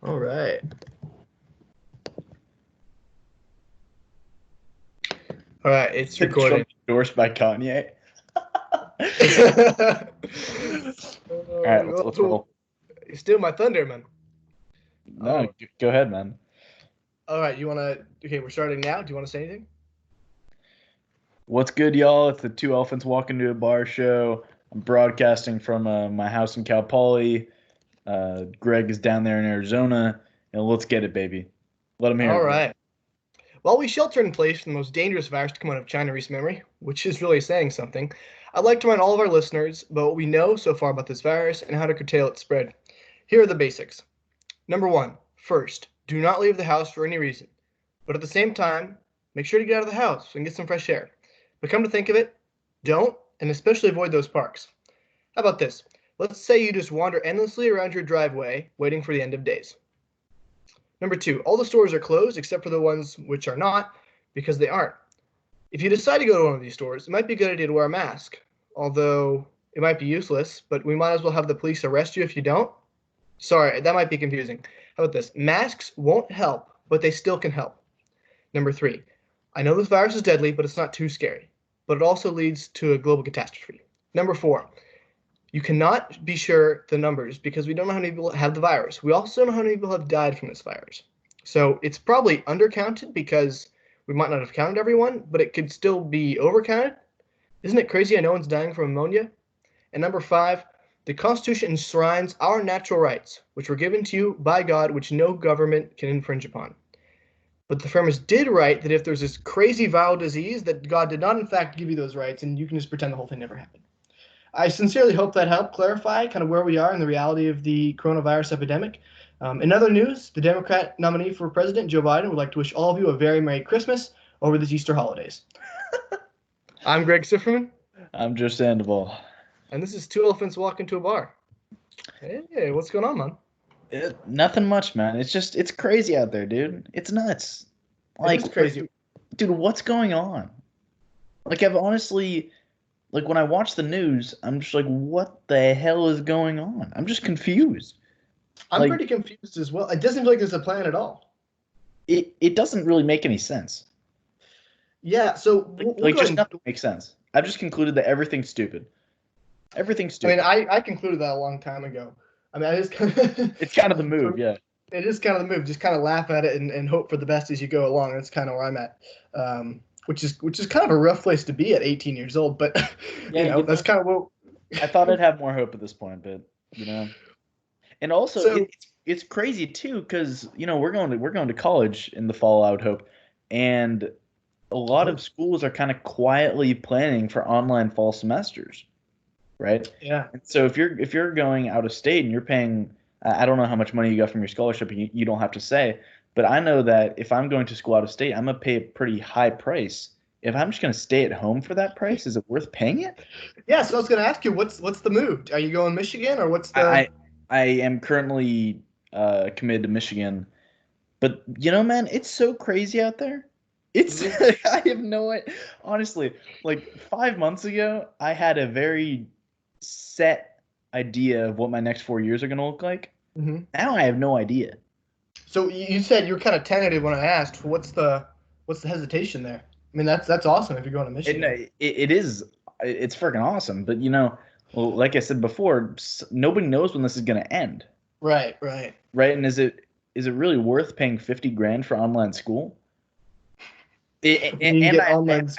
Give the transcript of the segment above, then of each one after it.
All right. All right, it's recording. Endorsed by Kanye. All right, let's roll. You steal my thunder, man. No, go ahead, man. All right, you want to... Okay, we're starting now. Do you want to say anything? What's good, y'all? It's the Two Elephants Walk Into a Bar show. I'm broadcasting from my house in Cal Poly. Greg is down there in Arizona. And let's get it, baby. Let him hear All it. right. While we shelter in place from the most dangerous virus to come out of China recent memory, which is really saying something, I'd like to remind all of our listeners about what we know so far about this virus and how to curtail its spread. Here are the basics. Number one, first, do not leave the house for any reason. But at the same time, make sure to get out of the house and get some fresh air. But come to think of it, don't, and especially avoid those parks. How about this? Let's say you just wander endlessly around your driveway, waiting for the end of days. Number two, all the stores are closed except for the ones which are not, because they aren't. If you decide to go to one of these stores, it might be a good idea to wear a mask, although it might be useless, but we might as well have the police arrest you if you don't. Sorry, that might be confusing. How about this? Masks won't help, but they still can help. Number three, I know this virus is deadly, but it's not too scary, but it also leads to a global catastrophe. Number four, you cannot be sure the numbers because we don't know how many people have the virus. We also don't know how many people have died from this virus. So it's probably undercounted because we might not have counted everyone, but it could still be overcounted. Isn't it crazy how no one's dying from pneumonia? And number five, the Constitution enshrines our natural rights, which were given to you by God, which no government can infringe upon. But the framers did write that if there's this crazy viral disease, that God did not in fact give you those rights, and you can just pretend the whole thing never happened. I sincerely hope that helped clarify kind of where we are in the reality of the coronavirus epidemic. In other news, the Democrat nominee for president, Joe Biden, would like to wish all of you a very Merry Christmas over these Easter holidays. I'm Greg Sifferman. I'm Joe Sandoval. And this is Two Elephants Walk Into a Bar. Hey, what's going on, man? Nothing much, man. It's crazy out there, dude. It's nuts. Like, it's crazy. Dude, what's going on? Like, I've honestly... Like, when I watch the news, I'm just like, what the hell is going on? I'm just confused. I'm pretty confused as well. It doesn't feel like there's a plan at all. It doesn't really make any sense. Yeah, so... just nothing makes sense. I've just concluded that everything's stupid. Everything's stupid. I mean, I concluded that a long time ago. I mean, it's kind of the move, yeah. It is kind of the move. Just kind of laugh at it and hope for the best as you go along. That's kind of where I'm at. Which is kind of a rough place to be at 18 years old, but yeah, that's kind of what I thought I'd have more hope at this point, but and also it's crazy too because we're going to college in the fall, I would hope, and a lot of schools are kind of quietly planning for online fall semesters, right? Yeah. And so if you're going out of state and you're paying, I don't know how much money you got from your scholarship, you don't have to say. But I know that if I'm going to school out of state, I'm going to pay a pretty high price. If I'm just going to stay at home for that price, is it worth paying it? Yeah, so I was going to ask you, what's the move? Are you going Michigan or what's the... I am currently committed to Michigan. But, man, it's so crazy out there. I have no idea. Honestly, like 5 months ago, I had a very set idea of what my next 4 years are going to look like. Mm-hmm. Now I have no idea. So you said you were kind of tentative when I asked. What's the hesitation there? I mean, that's awesome if you're going to Michigan. It is. It's freaking awesome. But well, like I said before, nobody knows when this is going to end. Right. And is it really worth paying $50,000 for online school? I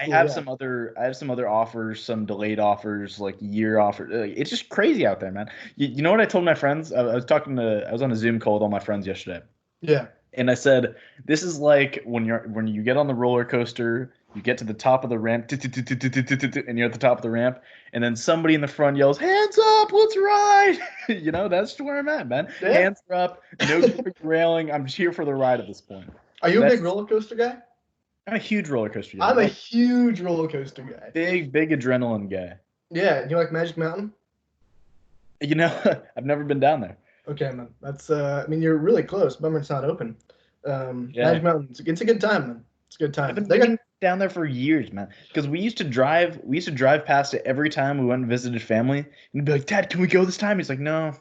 have some other offers, some delayed offers, like year offers. It's just crazy out there, man. You know what I told my friends? I was on a Zoom call with all my friends yesterday. Yeah. And I said, this is like when you get on the roller coaster, you get to the top of the ramp, and you're at the top of the ramp, and then somebody in the front yells, "Hands up, let's ride!" That's where I'm at, man. Yeah. Hands are up, no railing. I'm just here for the ride at this point. Are you a big roller coaster guy? I'm a huge roller coaster guy. I'm a huge roller coaster guy. Big adrenaline guy. Yeah, you like Magic Mountain? I've never been down there. Okay, man. That's I mean, you're really close. Bummer it's not open. Magic Mountain, it's a good time, man. It's a good time. I've been down there for years, man. Because we used to drive past it every time we went and visited family. And be like, "Dad, can we go this time?" He's like, "No."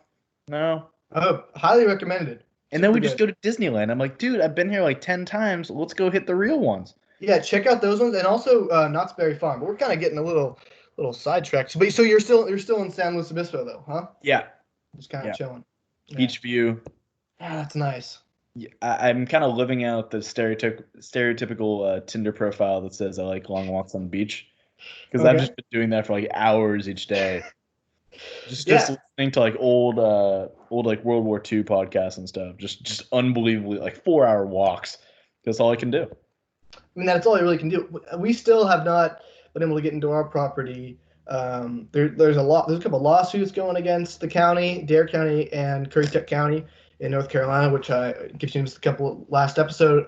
Oh, highly recommended. And then Super we just good. go to Disneyland. I'm like, dude, I've been here like 10 times. Let's go hit the real ones. Yeah, check out those ones, and also Knott's Berry Farm. But we're kind of getting a little sidetracked. But so you're still in San Luis Obispo though, huh? Yeah. Just kind of Yeah. chilling. Yeah. Beach view. Yeah, that's nice. Yeah, I'm kind of living out the stereotypical Tinder profile that says I like long walks on the beach because I've Okay. just been doing that for like hours each day. Just Yeah. listening to like old like World War II podcasts and stuff. Just unbelievably like 4 hour walks. That's all I can do. I mean, that's all I really can do. We still have not been able to get into our property. There's a couple of lawsuits going against the county, Dare County and Currituck County in North Carolina, which I gave you just a couple last episode.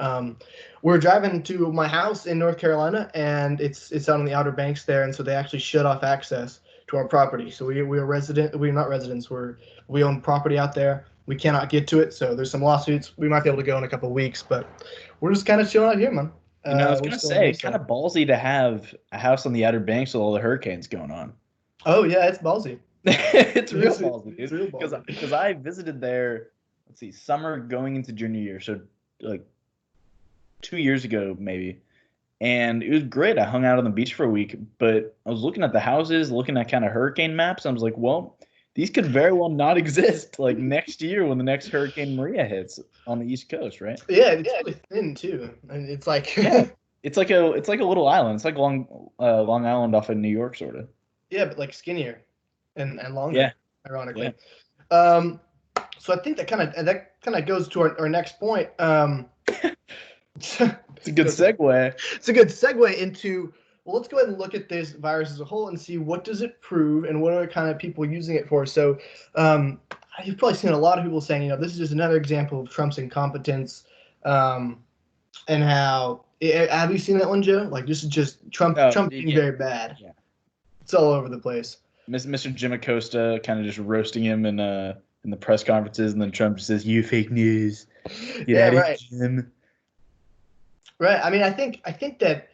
We're driving to my house in North Carolina, and it's out on the Outer Banks there, and so they actually shut off access to our property. So we're not residents. We own property out there. We cannot get to it, so there's some lawsuits. We might be able to go in a couple of weeks, but we're just kind of chilling out here, man. I was We're gonna still on the say, east kind side. of ballsy to have a house on the Outer Banks with all the hurricanes going on. Oh yeah, it's ballsy. It's real It's, ballsy, it's dude. real Because ballsy. because I visited there, let's see, summer going into junior year, so like 2 years ago maybe, and it was great. I hung out on the beach for a week, but I was looking at the houses, looking at kind of hurricane maps. I was like, well, these could very well not exist like next year when the next Hurricane Maria hits on the East Coast, right? Yeah, it's really thin too, and it's like Yeah, it's like a little island. It's like Long Island off of New York, sort of. yeah, but like skinnier and Yeah, longer, yeah. ironically. Um, so I think that kind of goes to our next point. It's a good segue. It's a good segue into, well, let's go ahead and look at this virus as a whole and see what does it prove and what are kind of people using it for. So um, you've probably seen a lot of people saying, this is just another example of Trump's incompetence, and how have you seen that one, Joe? Like this is just Trump being Yeah, very bad. yeah. It's all over the place. Mr. Jim Acosta kind of just roasting him in the press conferences, and then Trump just says, "You fake news. Get Yeah, out of right. here, Jim." Right. I mean, I think that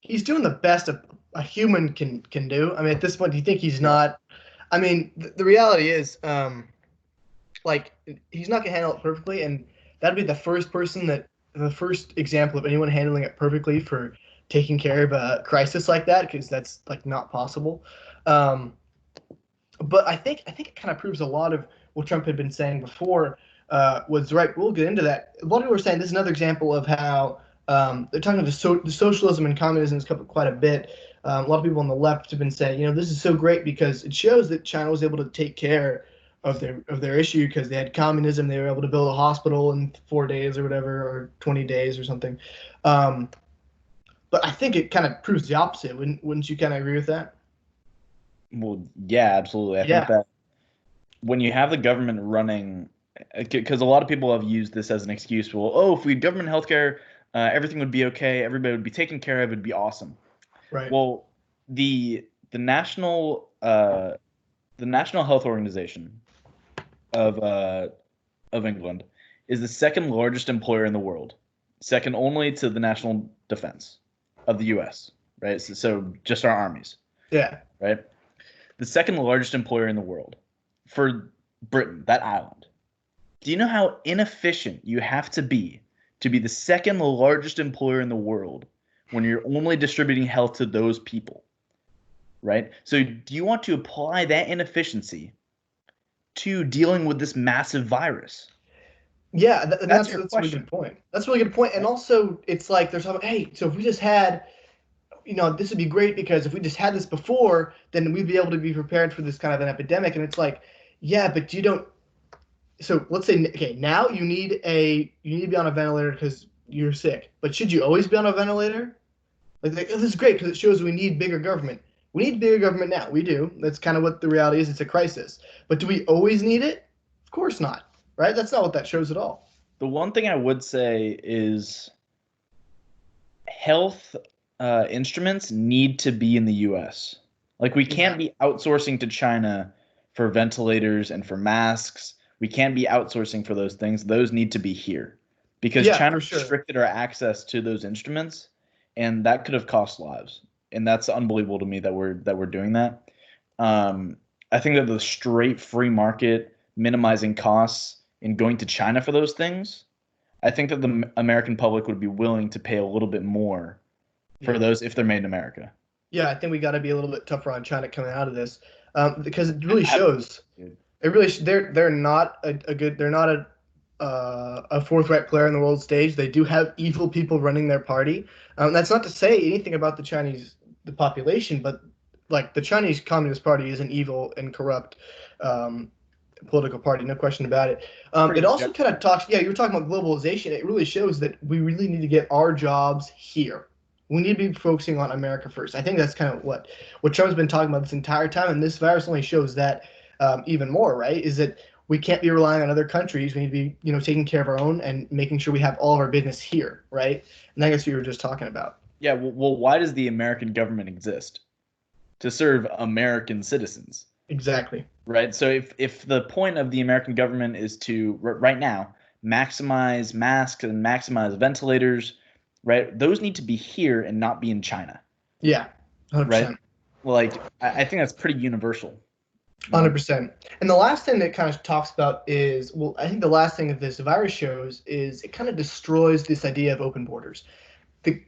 he's doing the best a human can do. I mean, at this point, do you think he's Yeah. not? I mean, the reality is, like he's not gonna handle it perfectly, and that'd be the first example of anyone handling it perfectly for taking care of a crisis like that, because that's like not possible. Um, but I think it kind of proves a lot of what Trump had been saying before was right. We'll get into that. A lot of people are saying this is another example of how they're talking about the socialism and communism has come up quite a bit. A lot of people on the left have been saying, this is so great because it shows that China was able to take care of their issue because they had communism. They were able to build a hospital in 4 days or whatever, or 20 days or something. Um, but I think it kind of proves the opposite. Wouldn't you kind of agree with that? Well, yeah, absolutely. I think Yeah. that when you have the government running, because a lot of people have used this as an excuse. Well, oh, if we had government healthcare, everything would be okay. Everybody would be taken care of. It'd be awesome. Right. Well, the National Health Organization of England is the second largest employer in the world, second only to the National Defense of the U.S. Right, so just our armies, Yeah. right? The second largest employer in the world for Britain, that island. Do you know how inefficient you have to be the second largest employer in the world when you're only distributing health to those people? Right? So do you want to apply that inefficiency to dealing with this massive virus? Yeah, and That's that's your that's a really question. good point. That's a really good point. And Right? also, it's like there's talking, hey, so if we just had, this would be great because if we just had this before, then we'd be able to be prepared for this kind of an epidemic. And it's like, yeah, but you don't. So let's say, okay, now you need to be on a ventilator because you're sick. But should you always be on a ventilator? Like, oh, this is great because it shows we need bigger government. We need bigger government now. We do. That's kind of what the reality is. It's a crisis. But do we always need it? Of course not. Right? That's not what that shows at all. The one thing I would say is health instruments need to be in the US. Like, we Yeah. can't be outsourcing to China for ventilators and for masks. We can't be outsourcing for those things. Those need to be here because Yeah, China for sure. restricted our access to those instruments, and that could have cost lives. And that's unbelievable to me that we're doing that. I think that the straight free market minimizing costs in going to China for those things, I think that the American public would be willing to pay a little bit more for Yeah. those if they're made in America. Yeah, I think we got to be a little bit tougher on China coming out of this, because it really I, shows. dude, It really they're not a good they're not a forthright player on the world stage. They do have evil people running their party. That's not to say anything about the population, but like the Chinese Communist Party is an evil and corrupt um, political party, no question about it. pretty It also objective. kind of talks, yeah, you were talking about globalization. It really shows that we really need to get our jobs here. We need to be focusing on America first. I think that's kind of what Trump's been talking about this entire time, and this virus only shows that even more. Right? Is that we can't be relying on other countries. We need to be, taking care of our own and making sure we have all of our business here. Right? And I guess what you were just talking about. Yeah, well, why does the American government exist? To serve American citizens, Exactly. right? So if the point of the American government is to right now maximize masks and maximize ventilators, right? Those need to be here and not be in China, Yeah. right? 100%. Like I think that's pretty universal. You know? 100%. And the last thing that kind of talks about is, well, I think the last thing that this virus shows is it kind of destroys this idea of open borders. The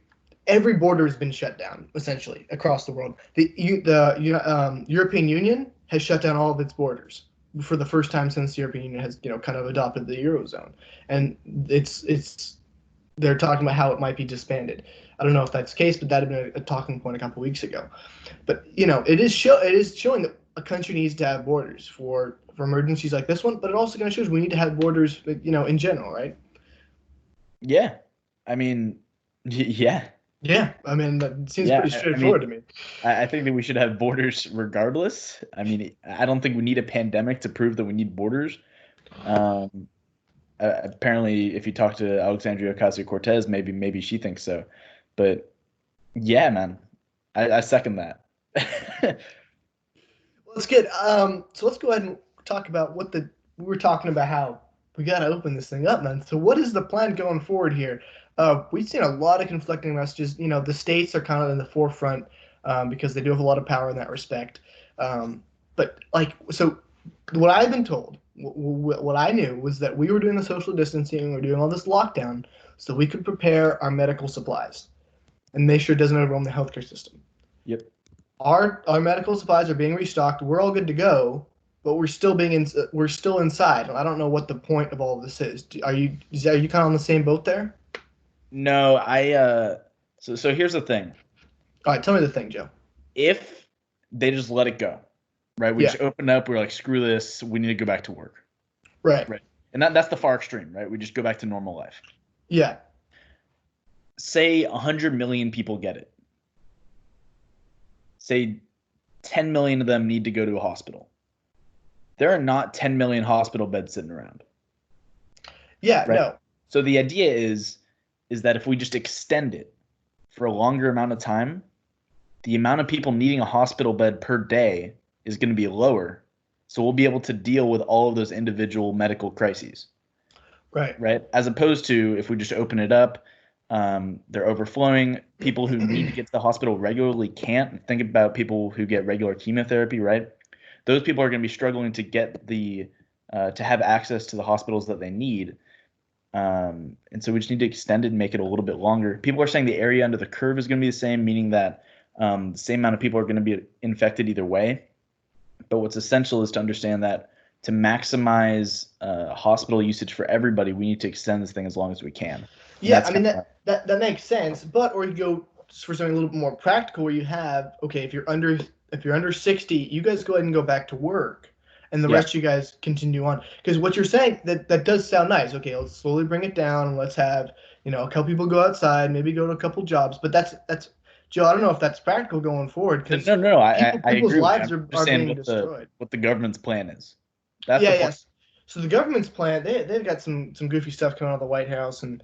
Every border has been shut down essentially across the world. The European Union has shut down all of its borders for the first time since the European Union has kind of adopted the eurozone, and it's they're talking about how it might be disbanded. I don't know if that's the case, but that had been a talking point a couple weeks ago. But it is showing that a country needs to have borders for emergencies like this one, but it also kind of shows we need to have borders, in general, right? Yeah, I mean, yeah, Yeah, I mean that seems yeah. pretty I mean, straightforward to me. I think that we should have borders regardless. I mean, I don't think we need a pandemic to prove that we need borders. Um, apparently, if you talk to Alexandria Ocasio-Cortez, maybe she thinks so. But yeah, man, I second that. Well, that's good. So let's go ahead and talk about we were talking about how we got to open this thing up, man. So what is the plan going forward here? We've seen a lot of conflicting messages. The states are kind of in the forefront because they do have a lot of power in that respect. But like, so what I've been told, what I knew was that we were doing the social distancing, we were doing all this lockdown, so we could prepare our medical supplies and make sure it doesn't overwhelm the healthcare system. Yep. Our medical supplies are being restocked. We're all good to go, but we're still inside. I don't know what the point of all of this is. Are you kind of on the same boat there? No, so here's the thing. All right, tell me the thing, Joe. If they just let it go, right? We Yeah. just open up, we're like, screw this, we need to go back to work. Right. Right. And that's the far extreme, right? We just go back to normal life. Yeah. Say 100 million people get it. Say 10 million of them need to go to a hospital. There are not 10 million hospital beds sitting around. Yeah. Right. No. So the idea is that if we just extend it for a longer amount of time, the amount of people needing a hospital bed per day is going to be lower. So we'll be able to deal with all of those individual medical crises. Right. Right. As opposed to if we just open it up, they're overflowing. People who need to get to the hospital regularly can't. Think about people who get regular chemotherapy, right? Those people are going to be struggling to get to have access to the hospitals that they need. And so we just need to extend it and make it a little bit longer. People are saying the area under the curve is going to be the same, meaning that the same amount of people are going to be infected either way. But what's essential is to understand that to maximize hospital usage for everybody, we need to extend this thing as long as we can. Yeah. I mean that makes sense. But or you go for something a little bit more practical, where you have if you're under 60, you guys go ahead and go back to work, and the rest of you guys continue on. Because what you're saying that does sound nice. Okay, let's slowly bring it down, and let's have a couple people go outside, maybe go to a couple jobs. But that's Joe. I don't know if that's practical going forward because No, I people's agree with lives you. are, I'm just are saying being destroyed. what the government's plan is. That's Yeah, the point. yes. So the government's plan, they've got some goofy stuff coming out of the White House, and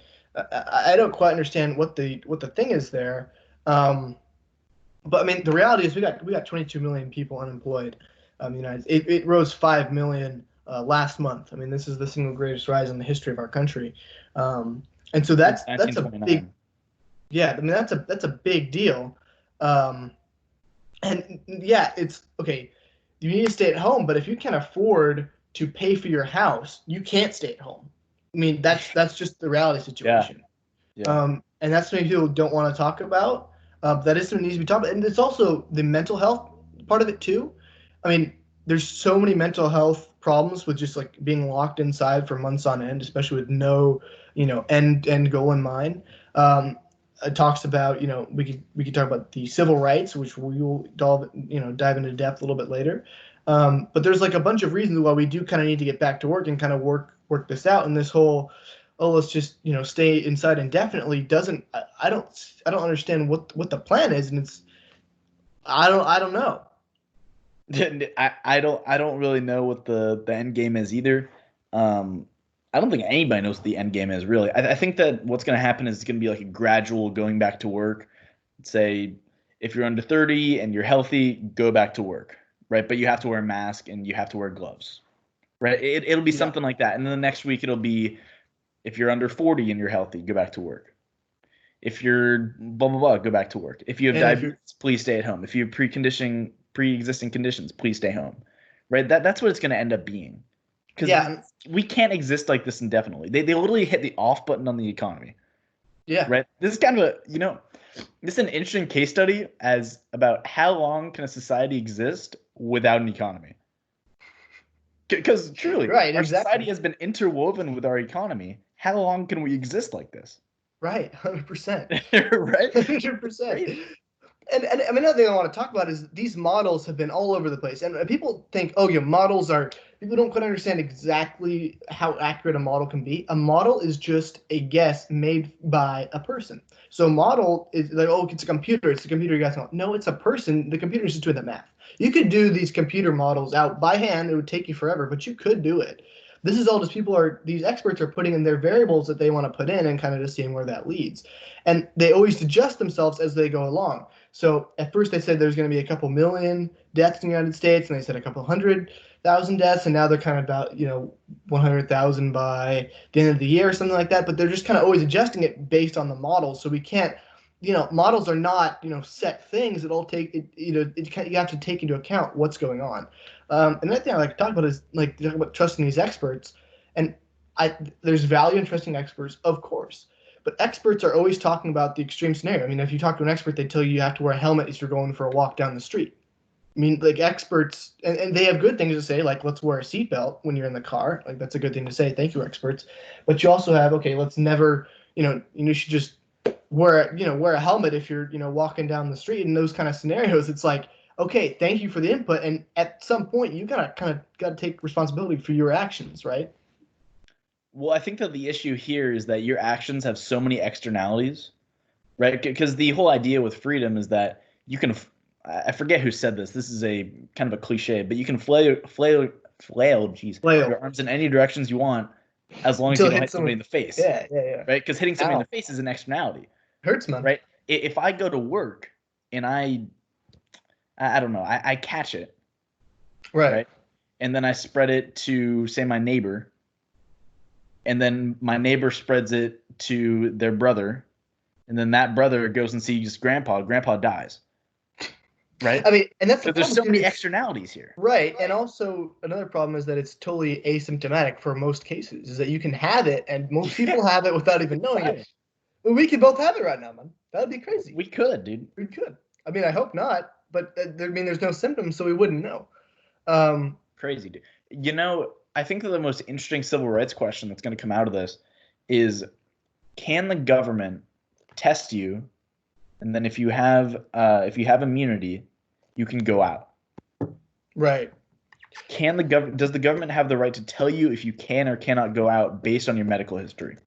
I don't quite understand what the thing is there. But I mean, the reality is we got 22 million people unemployed. In the United States. It rose 5 million last month. I mean, this is the single greatest rise in the history of our country, and so that's a big 1929. yeah. I mean, that's a big deal, and yeah, it's okay. You need to stay at home, but if you can't afford to pay for your house, you can't stay at home. I mean, that's just the reality Yeah. situation. Yeah. And that's something people don't want to talk about. That is something that needs to be talked about, and it's also the mental health part of it too. I mean, there's so many mental health problems with just like being locked inside for months on end, especially with no, end goal in mind. It talks about, we could talk about the civil rights, which we will dive into depth a little bit later. But there's like a bunch of reasons why we do kind of need to get back to work and kind of work this out. And this whole, oh, let's just stay inside indefinitely doesn't. I don't understand what the plan is, and I don't know. I don't really know what the end game is either. I don't think anybody knows what the end game is really. I think that what's going to happen is it's going to be like a gradual going back to work. Say if you're under 30 and you're healthy, go back to work, right? But you have to wear a mask and you have to wear gloves, right? It'll be Yeah. something like that. And then the next week it'll be if you're under 40 and you're healthy, go back to work. If you're blah blah blah, go back to work. If you have And if diabetes, please stay at home. If you have pre-existing conditions, please stay home. Right? That's what it's going to end up being. Because yeah, we can't exist like this indefinitely. They literally hit the off button on the economy. yeah, Right? This is kind of this is an interesting case study as about how long can a society exist without an economy. Because truly, right, our exactly, society has been interwoven with our economy. How long can we exist like this? right, 100%, Right? 100%. Crazy. And I mean, another thing I want to talk about is these models have been all over the place, and people think, oh, yeah, models are. People don't quite understand exactly how accurate a model can be. A model is just a guess made by a person. So a model is like, oh, it's a computer. It's a computer guessing. No, it's a person. The computer is just doing the math. You could do these computer models out by hand. It would take you forever, but you could do it. This is all just these experts are putting in their variables that they want to put in and kind of just seeing where that leads. And they always adjust themselves as they go along. So at first they said there's going to be a couple million deaths in the United States, and they said a couple 100,000 deaths, and now they're kind of about 100,000 by the end of the year or something like that. But they're just kind of always adjusting it based on the models. So we can't, models are not set things. It'll take it, you have to take into account what's going on. Another thing I like to talk about is like talk about trusting these experts, and there's value in trusting experts, of course. But experts are always talking about the extreme scenario. I mean, if you talk to an expert, they tell you have to wear a helmet if you're going for a walk down the street. I mean, like experts, and they have good things to say, like let's wear a seatbelt when you're in the car. Like that's a good thing to say. Thank you, experts. But you also have, okay, let's never, you should just wear a helmet if you're, walking down the street. In those kind of scenarios, it's like, okay, thank you for the input, and at some point, you gotta take responsibility for your actions, right? Well, I think that the issue here is that your actions have so many externalities, right? Because the whole idea with freedom is that you can, I forget who said this. This is a kind of a cliche, but you can Flail your arms in any directions you want as long as until you it don't hits hit somebody in someone. the face, Yeah, yeah, yeah. right? Because hitting somebody in Ow, the face is an externality, hurts, man. right? If I go to work and I don't know, I catch it, Right. right? And then I spread it to, say, my neighbor, and then my neighbor spreads it to their brother, and then that brother goes and sees grandpa. Grandpa dies, right? I mean, and that's the Because there's problem so too. many externalities here. Right, and also another problem is that it's totally asymptomatic for most cases. Is that you can have it, and most people have it without even knowing it. Well, we could both have it right now, man. That'd be crazy. We could, dude. We could. I mean, I hope not, but I mean, there's no symptoms, so we wouldn't know. Crazy, dude. I think that the most interesting civil rights question that's going to come out of this is, can the government test you, and then if you have immunity, you can go out? Right. Does the government have the right to tell you if you can or cannot go out based on your medical history?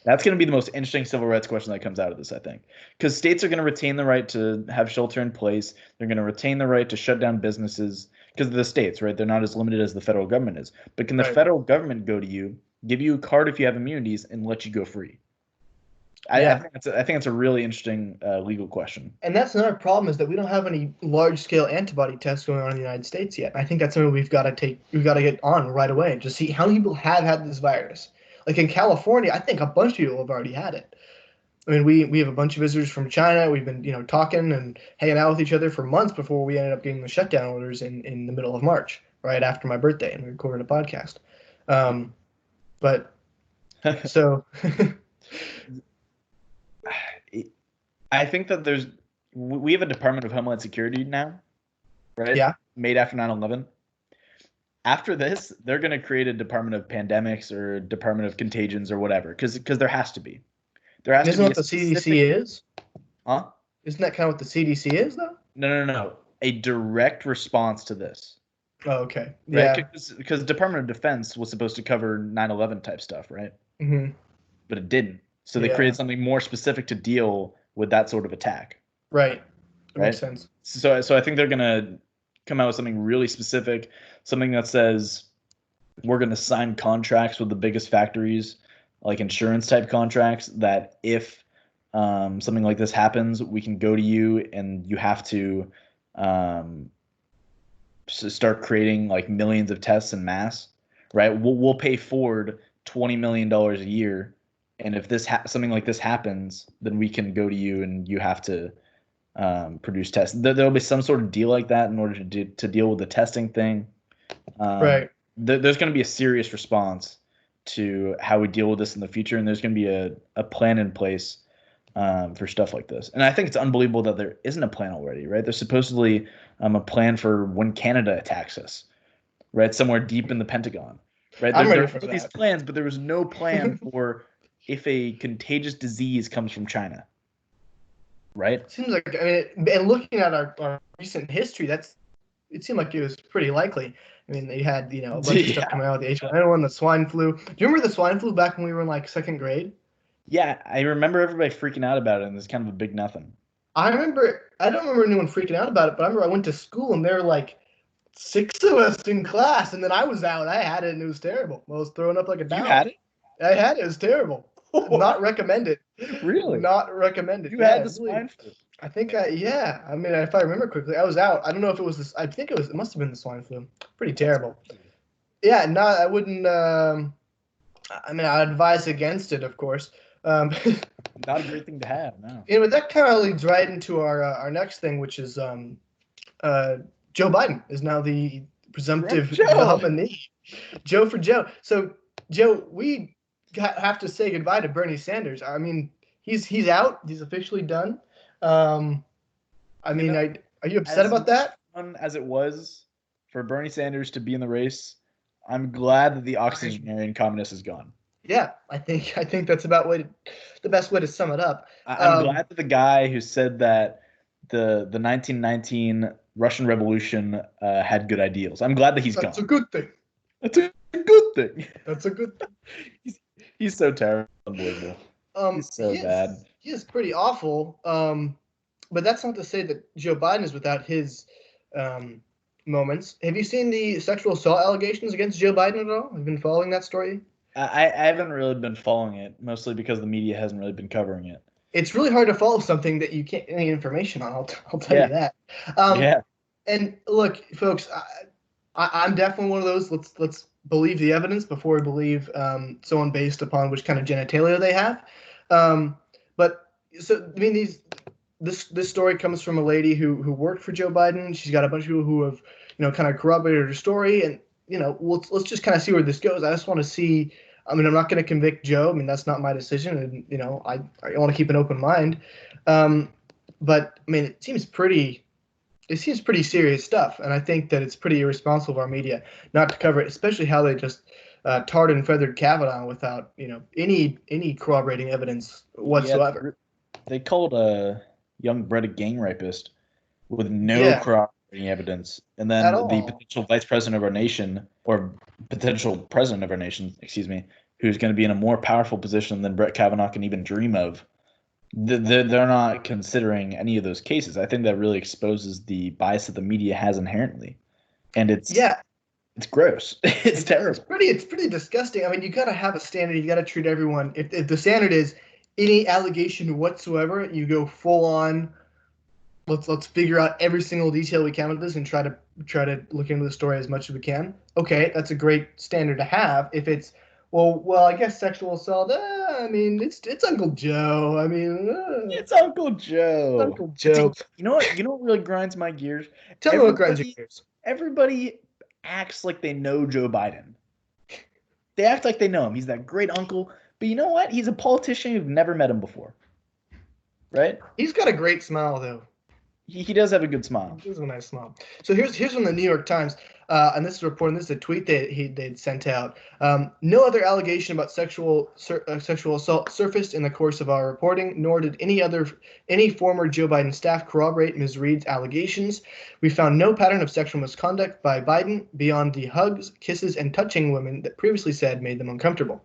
That's going to be the most interesting civil rights question that comes out of this, I think. Because states are going to retain the right to have shelter in place. They're going to retain the right to shut down businesses because of the states, right? They're not as limited as the federal government is. But can the Right. federal government go to you, give you a card if you have immunities, and let you go free? Yeah. I think it's a really interesting legal question. And that's another problem is that we don't have any large scale antibody tests going on in the United States yet. I think that's something we've got to get on right away to see how many people have had this virus. Like in California, I think a bunch of people have already had it. I mean, we have a bunch of visitors from China. We've been, talking and hanging out with each other for months before we ended up getting the shutdown orders in the middle of March. right after my birthday, and we recorded a podcast. But so I think that we have a Department of Homeland Security now, right? yeah, Made after 9/11. After this, they're going to create a Department of Pandemics or Department of Contagions or whatever, because there has to be. There has to isn't be what a the CDC specific. is? Huh? Isn't that kind of what the CDC is, though? No. A direct response to this, Oh, okay. right? Yeah. Because Department of Defense was supposed to cover 9/11 type stuff, right? Hmm. But it didn't. So they Yeah. created something more specific to deal with that sort of attack, Right. That makes right? sense. So I think they're gonna come out with something really specific, something that says we're gonna sign contracts with the biggest factories, like insurance type contracts, that if something like this happens, we can go to you and you have to um, start creating like millions of tests en masse, right? We'll pay Ford $20 million a year, and if something like this happens, then we can go to you and you have to produce tests. There'll be some sort of deal like that in order to deal with the testing thing. Right. There's going to be a serious response to how we deal with this in the future, and there's going to be a plan in place for stuff like this. And I think it's unbelievable that there isn't a plan already, right? There's supposedly a plan for when Canada attacks us, right? Somewhere deep in the Pentagon, right? I'm There ready are for all these that. plans, but there was no plan for if a contagious disease comes from China, right? Seems like, I mean, and looking at our recent history, it seemed like it was pretty likely. I mean, they had, a bunch of stuff Yeah. coming out with the H1N1, the swine flu. Do you remember the swine flu back when we were in like second grade? Yeah, I remember everybody freaking out about it, and it's kind of a big nothing. I don't remember anyone freaking out about it, but I remember I went to school and there were like six of us in class, and then I was out. I had it and it was terrible. I was throwing up like a You down. had it? I had it. It was terrible. Not recommended. Really? Not recommended. You Yeah, had the really. swine flu? I think yeah. I mean, if I remember quickly, I was out. I don't know if it was this. I think it must have been the swine flu. Pretty That's terrible. crazy. Yeah, no, I wouldn't. I mean, I'd advise against it, of course. Um, Not a great thing to have, no. but that kind of leads right into our next thing, which is uh, Joe Biden is now the presumptive Joe! nominee. Joe for Joe. So, Joe, we have to say goodbye to Bernie Sanders. I mean, he's out. He's officially done. I mean, are you upset As about that? fun as it was for Bernie Sanders to be in the race, I'm glad that the octogenarian communist is gone. Yeah, I think that's the best way to sum it up. I'm glad that the guy who said that the 1919 Russian Revolution had good ideals. I'm glad that he's That's a gone. good thing. That's a good thing. That's a good thing. He's so terrible, unbelievable. He's so bad. He is pretty awful. But that's not to say that Joe Biden is without his moments. Have you seen the sexual assault allegations against Joe Biden at all? Have you been following that story? I haven't really been following it, mostly because the media hasn't really been covering it. It's really hard to follow something that you can't get any information on. I'll tell Yeah. you that. Yeah. And look, folks, I'm definitely one of those. Let's believe the evidence before we believe someone based upon which kind of genitalia they have. But so I mean, this story comes from a lady who worked for Joe Biden. She's got a bunch of people who have kind of corroborated her story, and let's just kind of see where this goes. I just want to see. I mean, I'm not going to convict Joe. I mean, that's not my decision, and I want to keep an open mind. But I mean, it seems pretty serious stuff, and I think that it's pretty irresponsible of our media not to cover it, especially how they just tarred and feathered Kavanaugh without any corroborating evidence whatsoever. Yeah, they called young Brett a gang rapist with no Yeah. corroborating evidence, and At then all. the potential vice president of our nation, or potential president of our nation, excuse me, who's going to be in a more powerful position than Brett Kavanaugh can even dream of. They're not considering any of those cases. I think that really exposes the bias that the media has inherently, and it's gross. It's terrible. It's pretty disgusting. I mean, you got to have a standard. You got to treat everyone. If the standard is any allegation whatsoever, you go full on. Let's figure out every single detail we can of this and try to look into the story as much as we can. Okay, that's a great standard to have. If it's well, I guess sexual assault. I mean, it's Uncle Joe. I mean, It's Uncle Joe. Uncle Joe. You know what? You know what really grinds my gears? Tell me what grinds your gears. Everybody acts like they know Joe Biden. They act like they know him. He's that great uncle. But you know what? He's a politician who've never met him before. Right? He's got a great smile though. He does have a good smile. He has a nice smile. So here's from the New York Times, and this is reporting. This is a tweet that they'd sent out. No other allegation about sexual assault surfaced in the course of our reporting, nor did any former Joe Biden staff corroborate Ms. Reid's allegations. We found no pattern of sexual misconduct by Biden beyond the hugs, kisses, and touching women that previously said made them uncomfortable.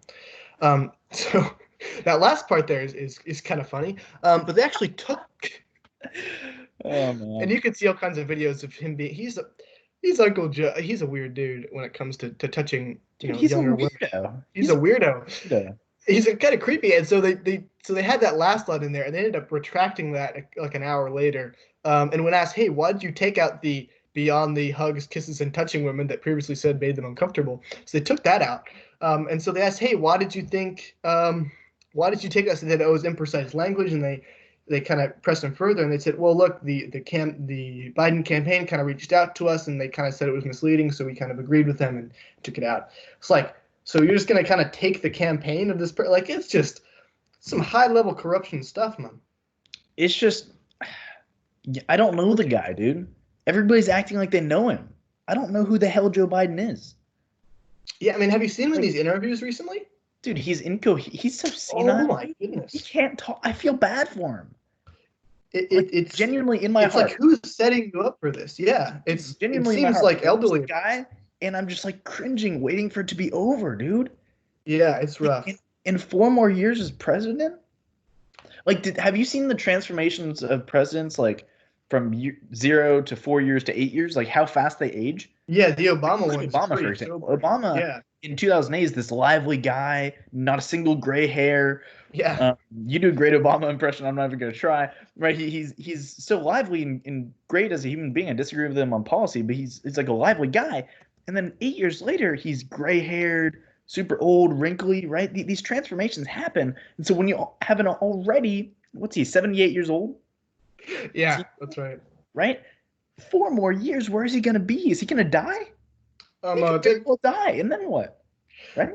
So that last part there is kind of funny. But they actually took. Oh, man. And you can see all kinds of videos of him being he's Uncle Joe. He's a weird dude when it comes to touching younger women. He's a weirdo. He's kind of creepy, and so they had that last line in there, and they ended up retracting that like an hour later. And when asked, "Hey, why did you take out the beyond the hugs, kisses, and touching women that previously said made them uncomfortable?" So they took that out. And so they asked, "Hey, why did you think? Why did you take that?" So that it was imprecise language, and they kind of pressed him further, and they said, well, look, the Biden campaign kind of reached out to us, and they kind of said it was misleading, so we kind of agreed with them and took it out. It's like, so you're just going to kind of take the campaign of this like, it's just some high-level corruption stuff, man. It's just, I don't know the guy, dude. Everybody's acting like they know him. I don't know who the hell Joe Biden is. Yeah, I mean, have you seen him in these interviews recently? Dude, he's so senile. Oh my goodness. He can't talk. I feel bad for him. It's genuinely in my heart. It's like, who's setting you up for this? Yeah, it's genuinely it seems like elderly guy, and I'm just like cringing, waiting for it to be over, dude. Yeah, it's rough. In 4 more years as president, like, have you seen the transformations of presidents, like from 0 to 4 years to 8 years, like how fast they age? Yeah, the Obama one. Obama, for example. Obama, yeah. In 2008 is this lively guy, not a single gray hair. Yeah. You do a great Obama impression. I'm not even going to try. Right? He's so lively and great as a human being. I disagree with him on policy, but he's like a lively guy. And then 8 years later, he's gray haired, super old, wrinkly. Right? These transformations happen, and so when you have an already, what's he, 78 years old? Yeah, that's right. Right? 4 more years. Where is he going to be? Is he going to die? He will die, and then what? Right?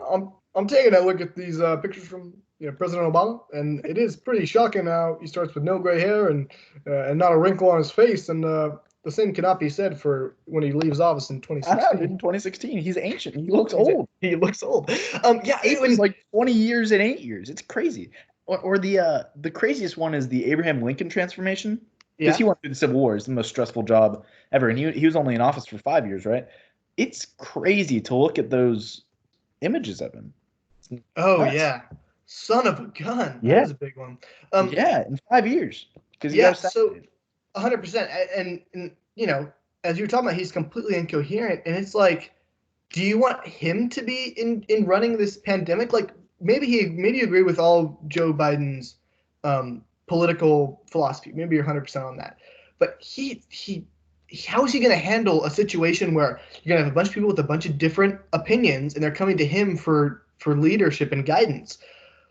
I'm taking a look at these pictures from President Obama, and it is pretty shocking how he starts with no gray hair and not a wrinkle on his face, and the same cannot be said for when he leaves office in 2016. In 2016, he's ancient. He looks old. He looks old. Yeah, it was like 20 years and 8 years. It's crazy. Or the craziest one is the Abraham Lincoln transformation, because he went through the Civil War. It's the most stressful job ever, and he was only in office for 5 years, right? It's crazy to look at those images of him. Oh, yeah. Son of a gun. Yeah. That was a big one. Yeah, in 5 years. So 100%. And, as you were talking about, he's completely incoherent. And it's like, do you want him to be in running this pandemic? Like, maybe you agree with all Joe Biden's political philosophy. Maybe you're 100% on that. But how is he going to handle a situation where you're going to have a bunch of people with a bunch of different opinions and they're coming to him for leadership and guidance?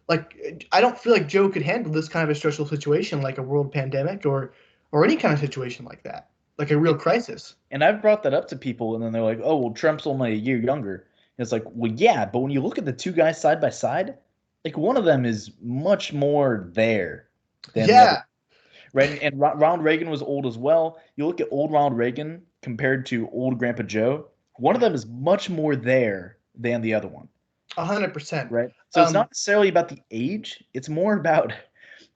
Like, I don't feel like Joe could handle this kind of a stressful situation, like a world pandemic or any kind of situation like that, like a real crisis. And I've brought that up to people, and then they're like, oh, well, Trump's only a year younger. And it's like, well, yeah, but when you look at the two guys side by side, like, one of them is much more there than the other. Right, and Ronald Reagan was old as well. You look at old Ronald Reagan compared to old Grandpa Joe. One of them is much more there than the other one. 100%. Right. So it's not necessarily about the age. It's more about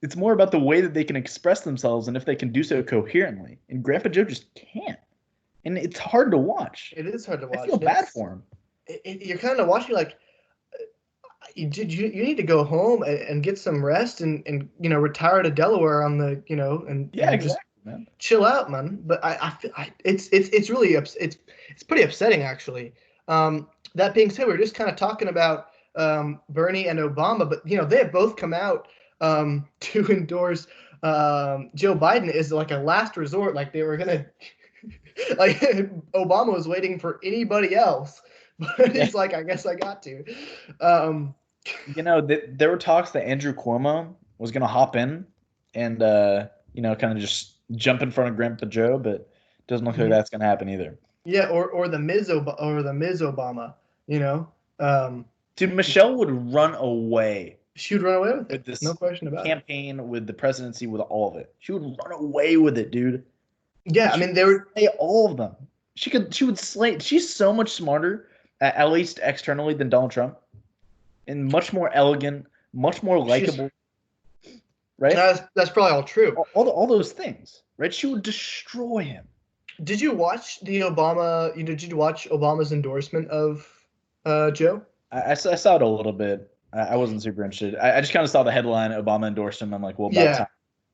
the way that they can express themselves and if they can do so coherently. And Grandpa Joe just can't. And it's hard to watch. It is hard to watch. I feel bad for him. You're kind of watching like, you need to go home and get some rest and retire to Delaware on the and exactly, just man. Chill out, man. But I feel it's really it's pretty upsetting actually. That being said, we're just kind of talking about Bernie and Obama, but they have both come out to endorse Joe Biden as like a last resort. Like they were gonna like Obama was waiting for anybody else. But he's like, I guess I got to. There were talks that Andrew Cuomo was going to hop in and, kind of just jump in front of Grandpa Joe, but it doesn't look like that's going to happen either. Yeah, or the Ms. Obama, you know, um, Dude, Michelle would run away she would run away with with it, no this question about it. campaign, with the presidency, with all of it. She would run away with it, dude. Yeah, I She mean would they were. slay all of them. She would slay. She's so much smarter, at least externally, than Donald Trump, and much more elegant, much more She's likable, and right? that's probably all true. All those things, right? She would destroy him. Did you watch the Obama? Did you watch Obama's endorsement of Joe? I saw it a little bit. I wasn't super interested. I just kind of saw the headline, Obama endorsed him. I'm like, well, about Yeah, time.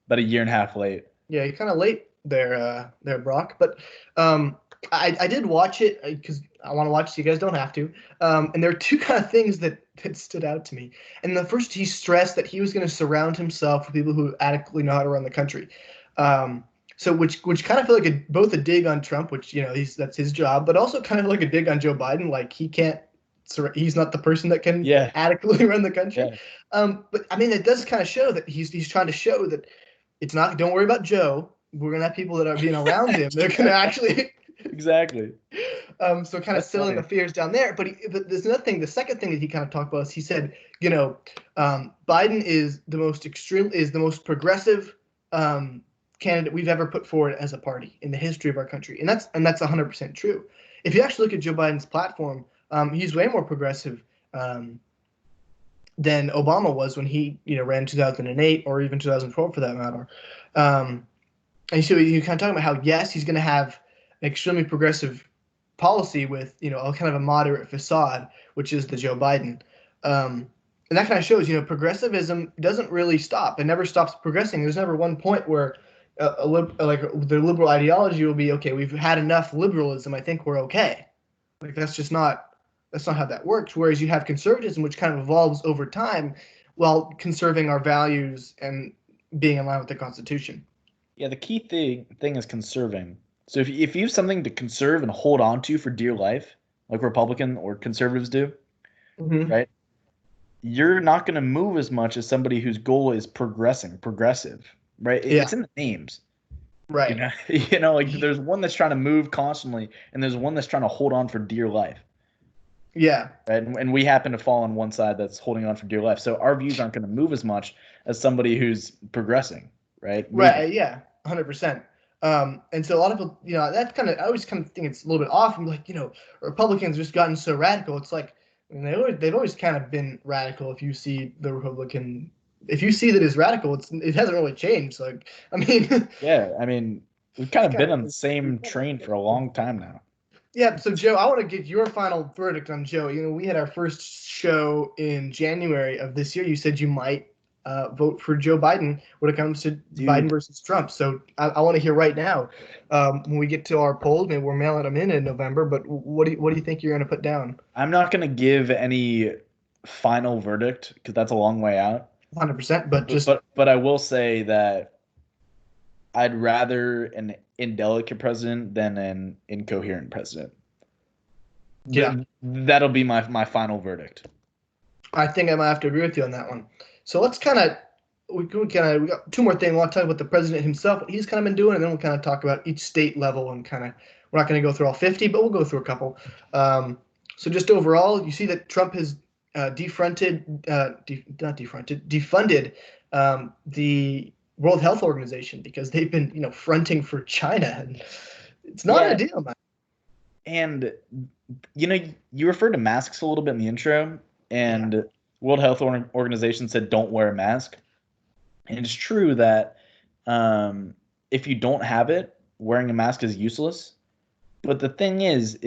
About a year and a half late. yeah, you're kind of late there, Brock. But um, I did watch it because I want to watch. So you guys don't have to. And there are two kind of things that stood out to me. And the first, he stressed that he was going to surround himself with people who adequately know how to run the country. Um, so which kind of feel like both a dig on Trump, which that's his job, but also kind of like a dig on Joe Biden. Like he can't. He's not the person that can Yeah, adequately run the country. yeah, But I mean, it does kind of show that he's trying to show that it's not. Don't worry about Joe. We're gonna have people that are being around him. They're gonna actually. exactly. So kind of That's settling the funny. fears down there. But there's another thing. The second thing that he kind of talked about is he said, Biden is the most progressive candidate we've ever put forward as a party in the history of our country, and that's 100% true. If you actually look at Joe Biden's platform, he's way more progressive than Obama was when he ran 2008 or even 2012 for that matter. And so you kind of talking about how yes, he's going to have an extremely progressive policy with a kind of a moderate facade, which is the Joe Biden. And that kind of shows progressivism doesn't really stop. It never stops progressing. There's never one point where like the liberal ideology will be okay. We've had enough liberalism. I think we're okay. Like that's not how that works. Whereas you have conservatism, which kind of evolves over time, while conserving our values and being in line with the Constitution. Yeah, the key thing is conserving. So if you have something to conserve and hold on to for dear life, like Republican or conservatives do, Hmm. right? You're not going to move as much as somebody whose goal is progressive, right? It's Yeah. in the names, you Right. know. Like there's one that's trying to move constantly, and there's one that's trying to hold on for dear life, Yeah. right? And we happen to fall on one side that's holding on for dear life. So our views aren't going to move as much as somebody who's progressing, right? Moving. Right. Yeah. 100%. And so a lot of people, that's kind of, I always kind of think it's a little bit off. And like, Republicans just gotten so radical. It's like, I mean, they've always kind of been radical. If you see that as radical, it hasn't really changed. Like, I mean, Yeah, I mean, we've kind it's of kind been of, on the same train for a long time now. yeah. So Joe, I want to get your final verdict on Joe. We had our first show in January of this year. You said you might vote for Joe Biden when it comes to Biden Dude, versus Trump. So I want to hear right now when we get to our polls. Maybe we're mailing them in November. But what do you think you're going to put down? I'm not going to give any final verdict because that's a long way out. 100%. But But just but but I will say that I'd rather an indelicate president than an incoherent president. yeah, That'll be my final verdict. I think I might have to agree with you on that one. So let's kind of we got two more things. I want to talk about the president himself, what he's kind of been doing, and then we'll kind of talk about each state level and kind of we're not going to go through all 50, but we'll go through a couple. So just overall, you see that Trump has defunded the World Health Organization because they've been fronting for China, and it's not Yeah, ideal, man. and you referred to masks a little bit in the intro, Yeah. and World Health Organization said don't wear a mask. And it's true that if you don't have it, wearing a mask is useless. But the thing is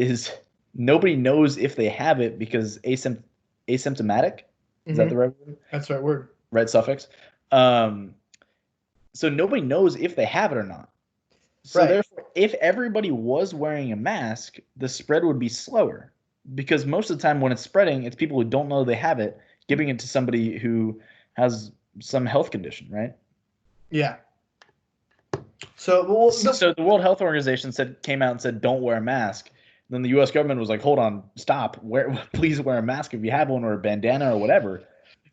nobody knows if they have it because asymptomatic. Is that Hmm. the right word? That's the right word. Right suffix. Um, so nobody knows if they have it or not. So Right. therefore, if everybody was wearing a mask, the spread would be slower. Because most of the time when it's spreading, it's people who don't know they have it, giving it to somebody who has some health condition, right? Yeah. So well, So the World Health Organization came out and said don't wear a mask. Then the U.S. government was like, hold on, stop, please wear a mask if you have one or a bandana or whatever,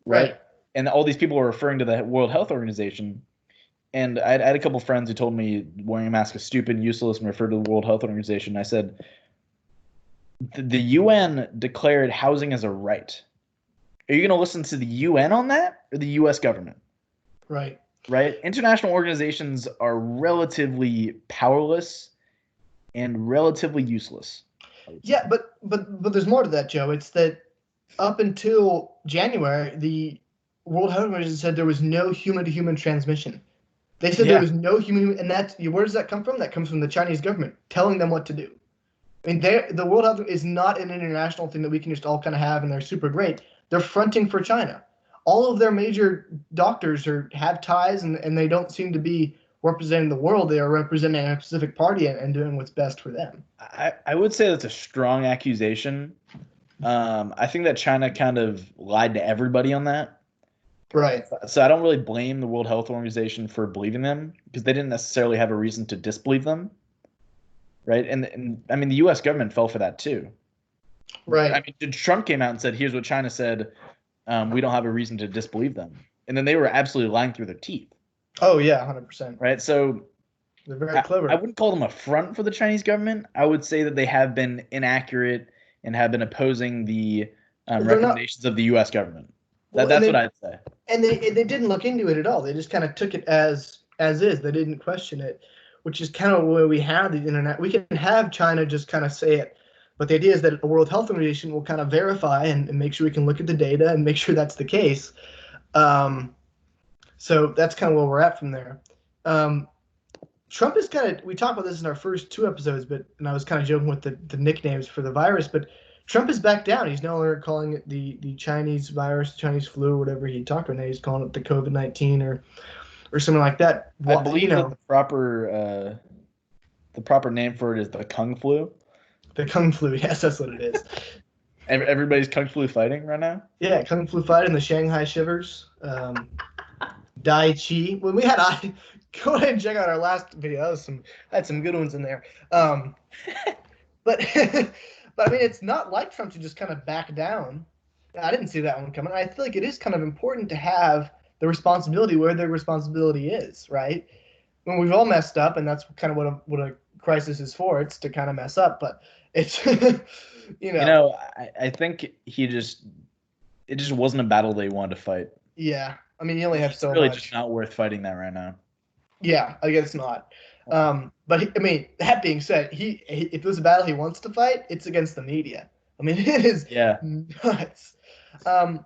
right? right. And all these people were referring to the World Health Organization. And I had a couple friends who told me wearing a mask is stupid, useless, and referred to the World Health Organization. I said, The UN declared housing as a right. Are you going to listen to the UN on that or the US government? Right. Right? International organizations are relatively powerless and relatively useless, I would say. Yeah, but there's more to that, Joe. It's that up until January, the World Health Organization said there was no human-to-human transmission. They said there Yeah. was no human, and that's where does that come from? That comes from the Chinese government telling them what to do. I mean, the World Health is not an international thing that we can just all kind of have, and they're super great. They're fronting for China. All of their major doctors have ties, and they don't seem to be representing the world. They are representing a specific party and doing what's best for them. I would say that's a strong accusation. I think that China kind of lied to everybody on that. Right. So I don't really blame the World Health Organization for believing them because they didn't necessarily have a reason to disbelieve them, right? And I mean the U.S. government fell for that too. I Right. mean, Trump came out and said, "Here's what China said. We don't have a reason to disbelieve them," and then they were absolutely lying through their teeth, Oh yeah, 100%. right? So They're very I clever. wouldn't call them a front for the Chinese government. I would say that they have been inaccurate and have been opposing the They're not, recommendations of the U.S. government. well, That's what I'd say. and they didn't look into it at all. They just kind of took it as is. They didn't question it, which is kind of where we have the internet. We can have China just kind of say it, but the idea is that a World Health Organization will kind of verify and make sure we can look at the data and make sure that's the case. Um, so that's kind of where we're at from there. Um, Trump is kind of, we talked about this in our first two episodes, but and I was kind of joking with the nicknames for the virus, but Trump is back down. He's no longer calling it the Chinese virus, Chinese flu, whatever he talked about. Now he's calling it the COVID-19 or something like that. I What you believe that know, the proper name for it is the Kung flu. the Kung flu. Yes, that's what it is. Everybody's Kung flu fighting right now. Yeah, Kung flu fight and the Shanghai shivers. Dai Chi. When we had I go ahead and check out our last video. That was I had some good ones in there. But but I mean, it's not like Trump to just kind of back down. I didn't see that one coming. I feel like it is kind of important to have the responsibility where the responsibility is, right? When we've all messed up, and that's kind of what a crisis is for. It's to kind of mess up, but it's you You know, know, I think it just wasn't a battle they wanted to fight. yeah. I mean, you only have It's so really just much. not worth fighting that right now. Yeah, I guess not. But I mean, that being said, if there's a battle he wants to fight, it's against the media. I mean, it is Yeah, nuts. Um,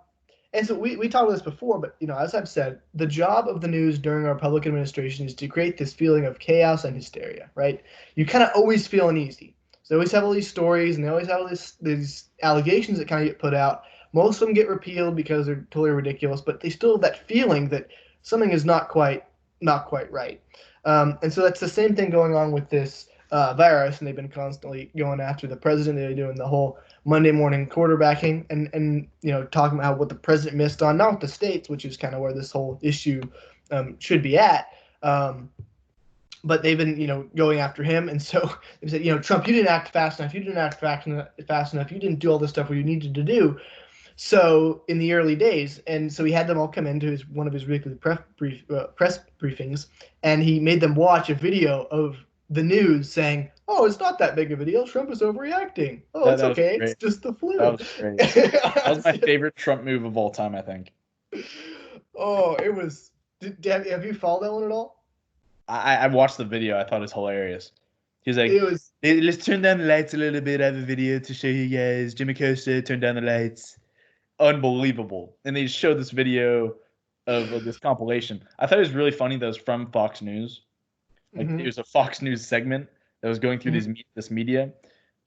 and so we talked about this before, but as I've said, the job of the news during our public administration is to create this feeling of chaos and hysteria, right? You kind of always feel uneasy. So they always have all these stories, and they always have all these allegations that kind of get put out. Most of them get repealed because they're totally ridiculous, but they still have that feeling that something is not quite right. And so that's the same thing going on with this virus, and they've been constantly going after the president. They're doing the whole Monday morning quarterbacking, and talking about what the president missed on, not with the states, which is kind of where this whole issue should be at. But they've been going after him, and so they said, Trump, you didn't act fast enough. You didn't act fast enough. You didn't do all this stuff where you needed to do. So in the early days, and so he had them all come into one of his weekly press briefings, and he made them watch a video of the news saying, "Oh, it's not that big of a deal. Trump is overreacting. Oh, it's that was okay. It's great. just the That flu." was great. That was my favorite Trump move of all time, I think. Oh, it was. Have you followed that one at all? I watched the video. I thought it was hilarious. He's like, It was. "Hey, let's turn down the lights a little bit. I have a video to show you guys. Jimmy Costa, turn down the lights." Unbelievable. And they showed this video of this compilation. I thought it was really funny that it was from Fox News. Like it Mm-hmm, was a Fox News segment that was going through mm-hmm. this media.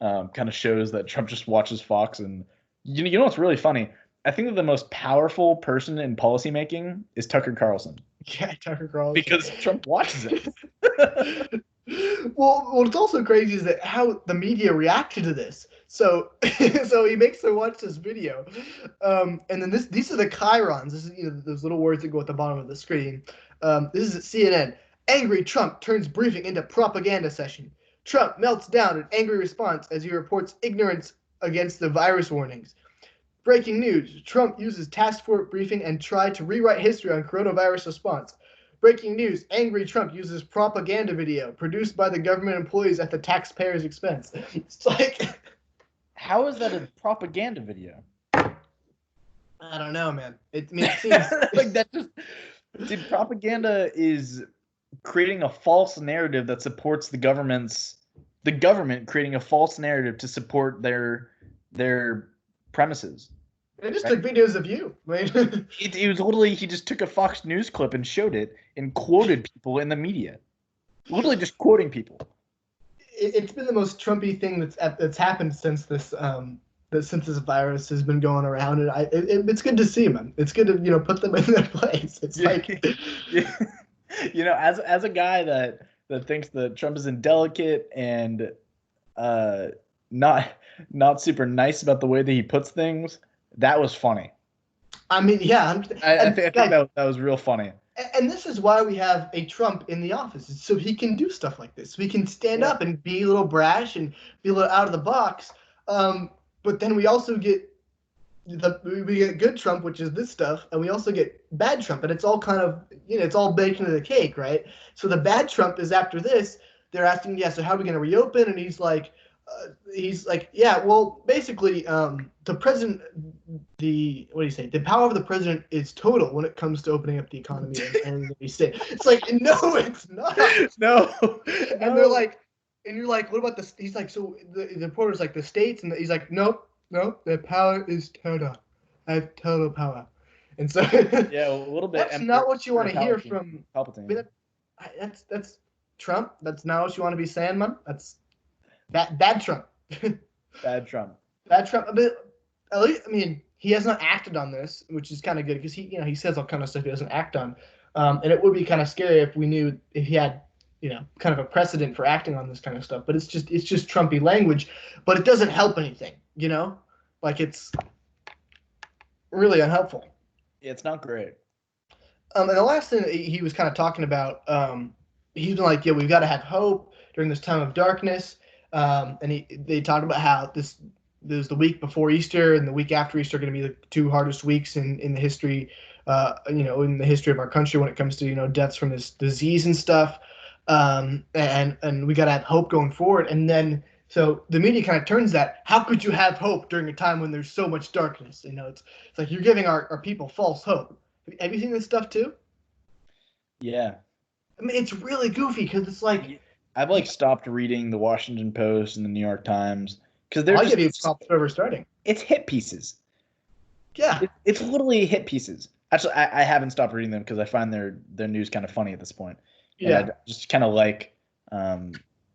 Kind of shows that Trump just watches Fox, and you know what's really funny? I think that the most powerful person in policymaking is Tucker Carlson Yeah, Tucker Carlson. because Trump watches it. Well, what's also crazy is that how the media reacted to this. So, so he makes them watch this video, and then these are the chyrons. This is those little words that go at the bottom of the screen. This is at CNN. Angry Trump turns briefing into propaganda session. Trump melts down in angry response as he reports ignorance against the virus warnings. Breaking news: Trump uses task force briefing and tried to rewrite history on coronavirus response. Breaking news: angry Trump uses propaganda video produced by the government employees at the taxpayers' expense. It's like How is that a propaganda video? I don't know, man. It seems Like that just dude, propaganda is creating a false narrative that supports the government creating a false narrative to support their premises. they just Right? took videos of you. It was literally he just took a Fox News clip and showed it and quoted people in the media. Literally just quoting people. It's been the most Trumpy thing that's happened since this virus has been going around, and it's good to see, man. It's good to put them in their place. It's Yeah. like Yeah. As a guy that thinks that Trump is indelicate and uh not not super nice about the way that he puts things, that was funny. I mean, yeah, I and think guys, that was real funny. and this is why we have a Trump in the office, so he can do stuff like this. We can stand Yeah. up and be a little brash and be a little out of the box. But then we also get we get good Trump, which is this stuff, and we also get bad Trump, and it's all kind of it's all baked into the cake, right? So the bad Trump is after this. They're asking, yeah, so how are we going to reopen? And he's like, yeah, well, basically, the president, what do you say? The power of the president is total when it comes to opening up the economy and the state. It's like, no, it's not. No. And they're like, and you're like, what about the? He's like, so the reporter's like, the states, and he's like, nope, nope, the power is total. I have total power. And so Yeah, a little bit. that's not what you want to hear from. Palpatine. That's Trump. That's not what you want to be saying, man. That's bad Trump. Bad Trump. Bad Trump. But at least, I mean, he has not acted on this, which is kind of good because he says all kind of stuff he doesn't act on, and it would be kind of scary if we knew if he had kind of a precedent for acting on this kind of stuff. But it's just Trumpy language, but it doesn't help anything, like it's really unhelpful. Yeah, it's not great. And the last thing that he was kind of talking about, he's been like, yeah, we've got to have hope during this time of darkness. And they talked about how there's the week before Easter and the week after Easter are going to be the two hardest weeks in the history, in the history of our country when it comes to deaths from this disease and stuff. And we got to have hope going forward. And then so the media kind of turns that. How could you have hope during a time when there's so much darkness? It's like you're giving our people false hope. Have you seen this stuff too? Yeah. I mean, it's really goofy because it's like I've stopped reading the Washington Post and the New York Times because they're I'll just give you props for starting. it's hit pieces. Yeah, it's literally hit pieces. Actually, I haven't stopped reading them because I find their news kind of funny at this point. Yeah, and I just kind of like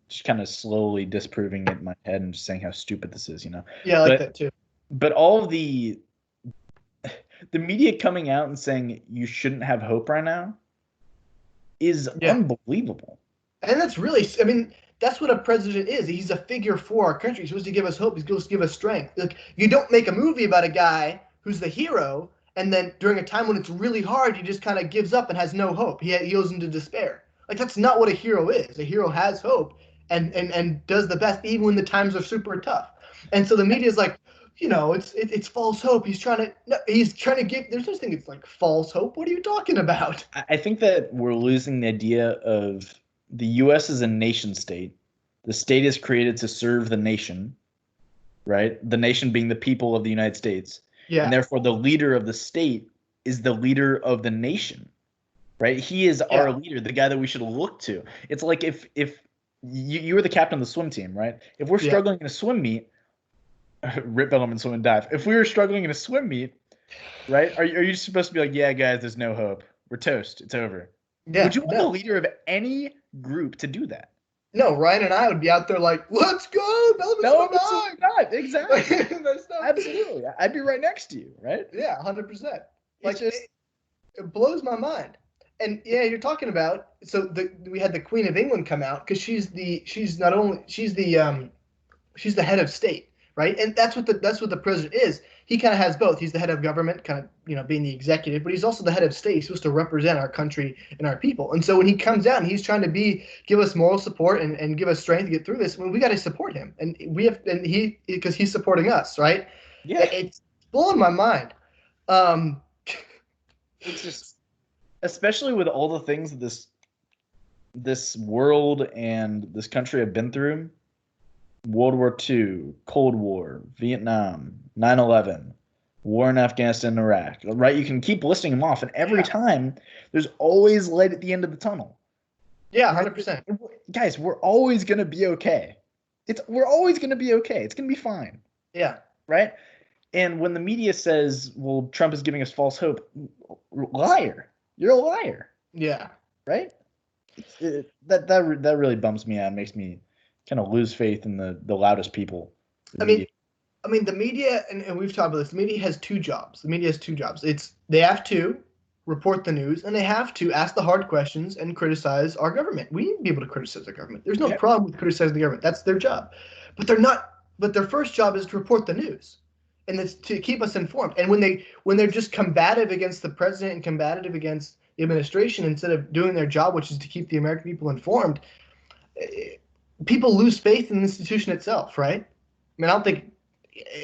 just kind of slowly disproving it in my head and just saying how stupid this is, Yeah, I like that too. But all of the media coming out and saying you shouldn't have hope right now is unbelievable. And that's really, I mean, that's what a president is. He's a figure for our country. He's supposed to give us hope. He's supposed to give us strength. Like, you don't make a movie about a guy who's the hero, and then during a time when it's really hard, he just kind of gives up and has no hope. He goes into despair. Like, that's not what a hero is. A hero has hope and does the best even when the times are super tough. And so the media is like, it's false hope. He's trying to give. There's no thing. It's like false hope. What are you talking about? I think that we're losing the idea of the U.S. is a nation state. The state is created to serve the nation, right? The nation being the people of the United States. Yeah. And therefore, the leader of the state is the leader of the nation, right? He is our leader, the guy that we should look to. It's like if you were the captain of the swim team, right? If we're struggling in a swim meet, Rip Edelman swim and dive. If we were struggling in a swim meet, right? Are you supposed to be like, yeah, guys, there's no hope. We're toast. It's over. Yeah, would you want the leader of any group to do that? No, Ryan and I would be out there like, let's go, Belgium dive. Exactly. Absolutely. I'd be right next to you, right? Yeah, 100%. Like, it blows my mind. And yeah, you're talking about, so we had the Queen of England come out because she's the head of state. Right, and that's what the president is. He kind of has both. He's the head of government, kind of being the executive, but he's also the head of state. He's supposed to represent our country and our people. And so when he comes out and he's trying to give us moral support and give us strength to get through this, we got to support him, and because he's supporting us, right? Yeah, it's blowing my mind. It's just, especially with all the things that this world and this country have been through. World War II, Cold War, Vietnam, 9/11, war in Afghanistan and Iraq. Right? You can keep listing them off, and every Yeah. time there's always light at the end of the tunnel. Yeah, Right? 100%. Guys, we're always gonna be okay. We're always gonna be okay. It's gonna be fine. Yeah. Right? And when the media says, well, Trump is giving us false hope, liar. You're a liar. Yeah. Right? That really bums me out, makes me kind of lose faith in the loudest people, the I mean, media. the media, and we've talked about this. The media has two jobs. The media has two jobs. They have to report the news, and they have to ask the hard questions and criticize our government. We need to be able to criticize our government. There's no Yeah. problem with criticizing the government. That's their job. But they're not. But their first job is to report the news, and it's to keep us informed. And when they're just combative against the president and combative against the administration instead of doing their job, which is to keep the American people informed, people lose faith in the institution itself, right? I mean, I don't think.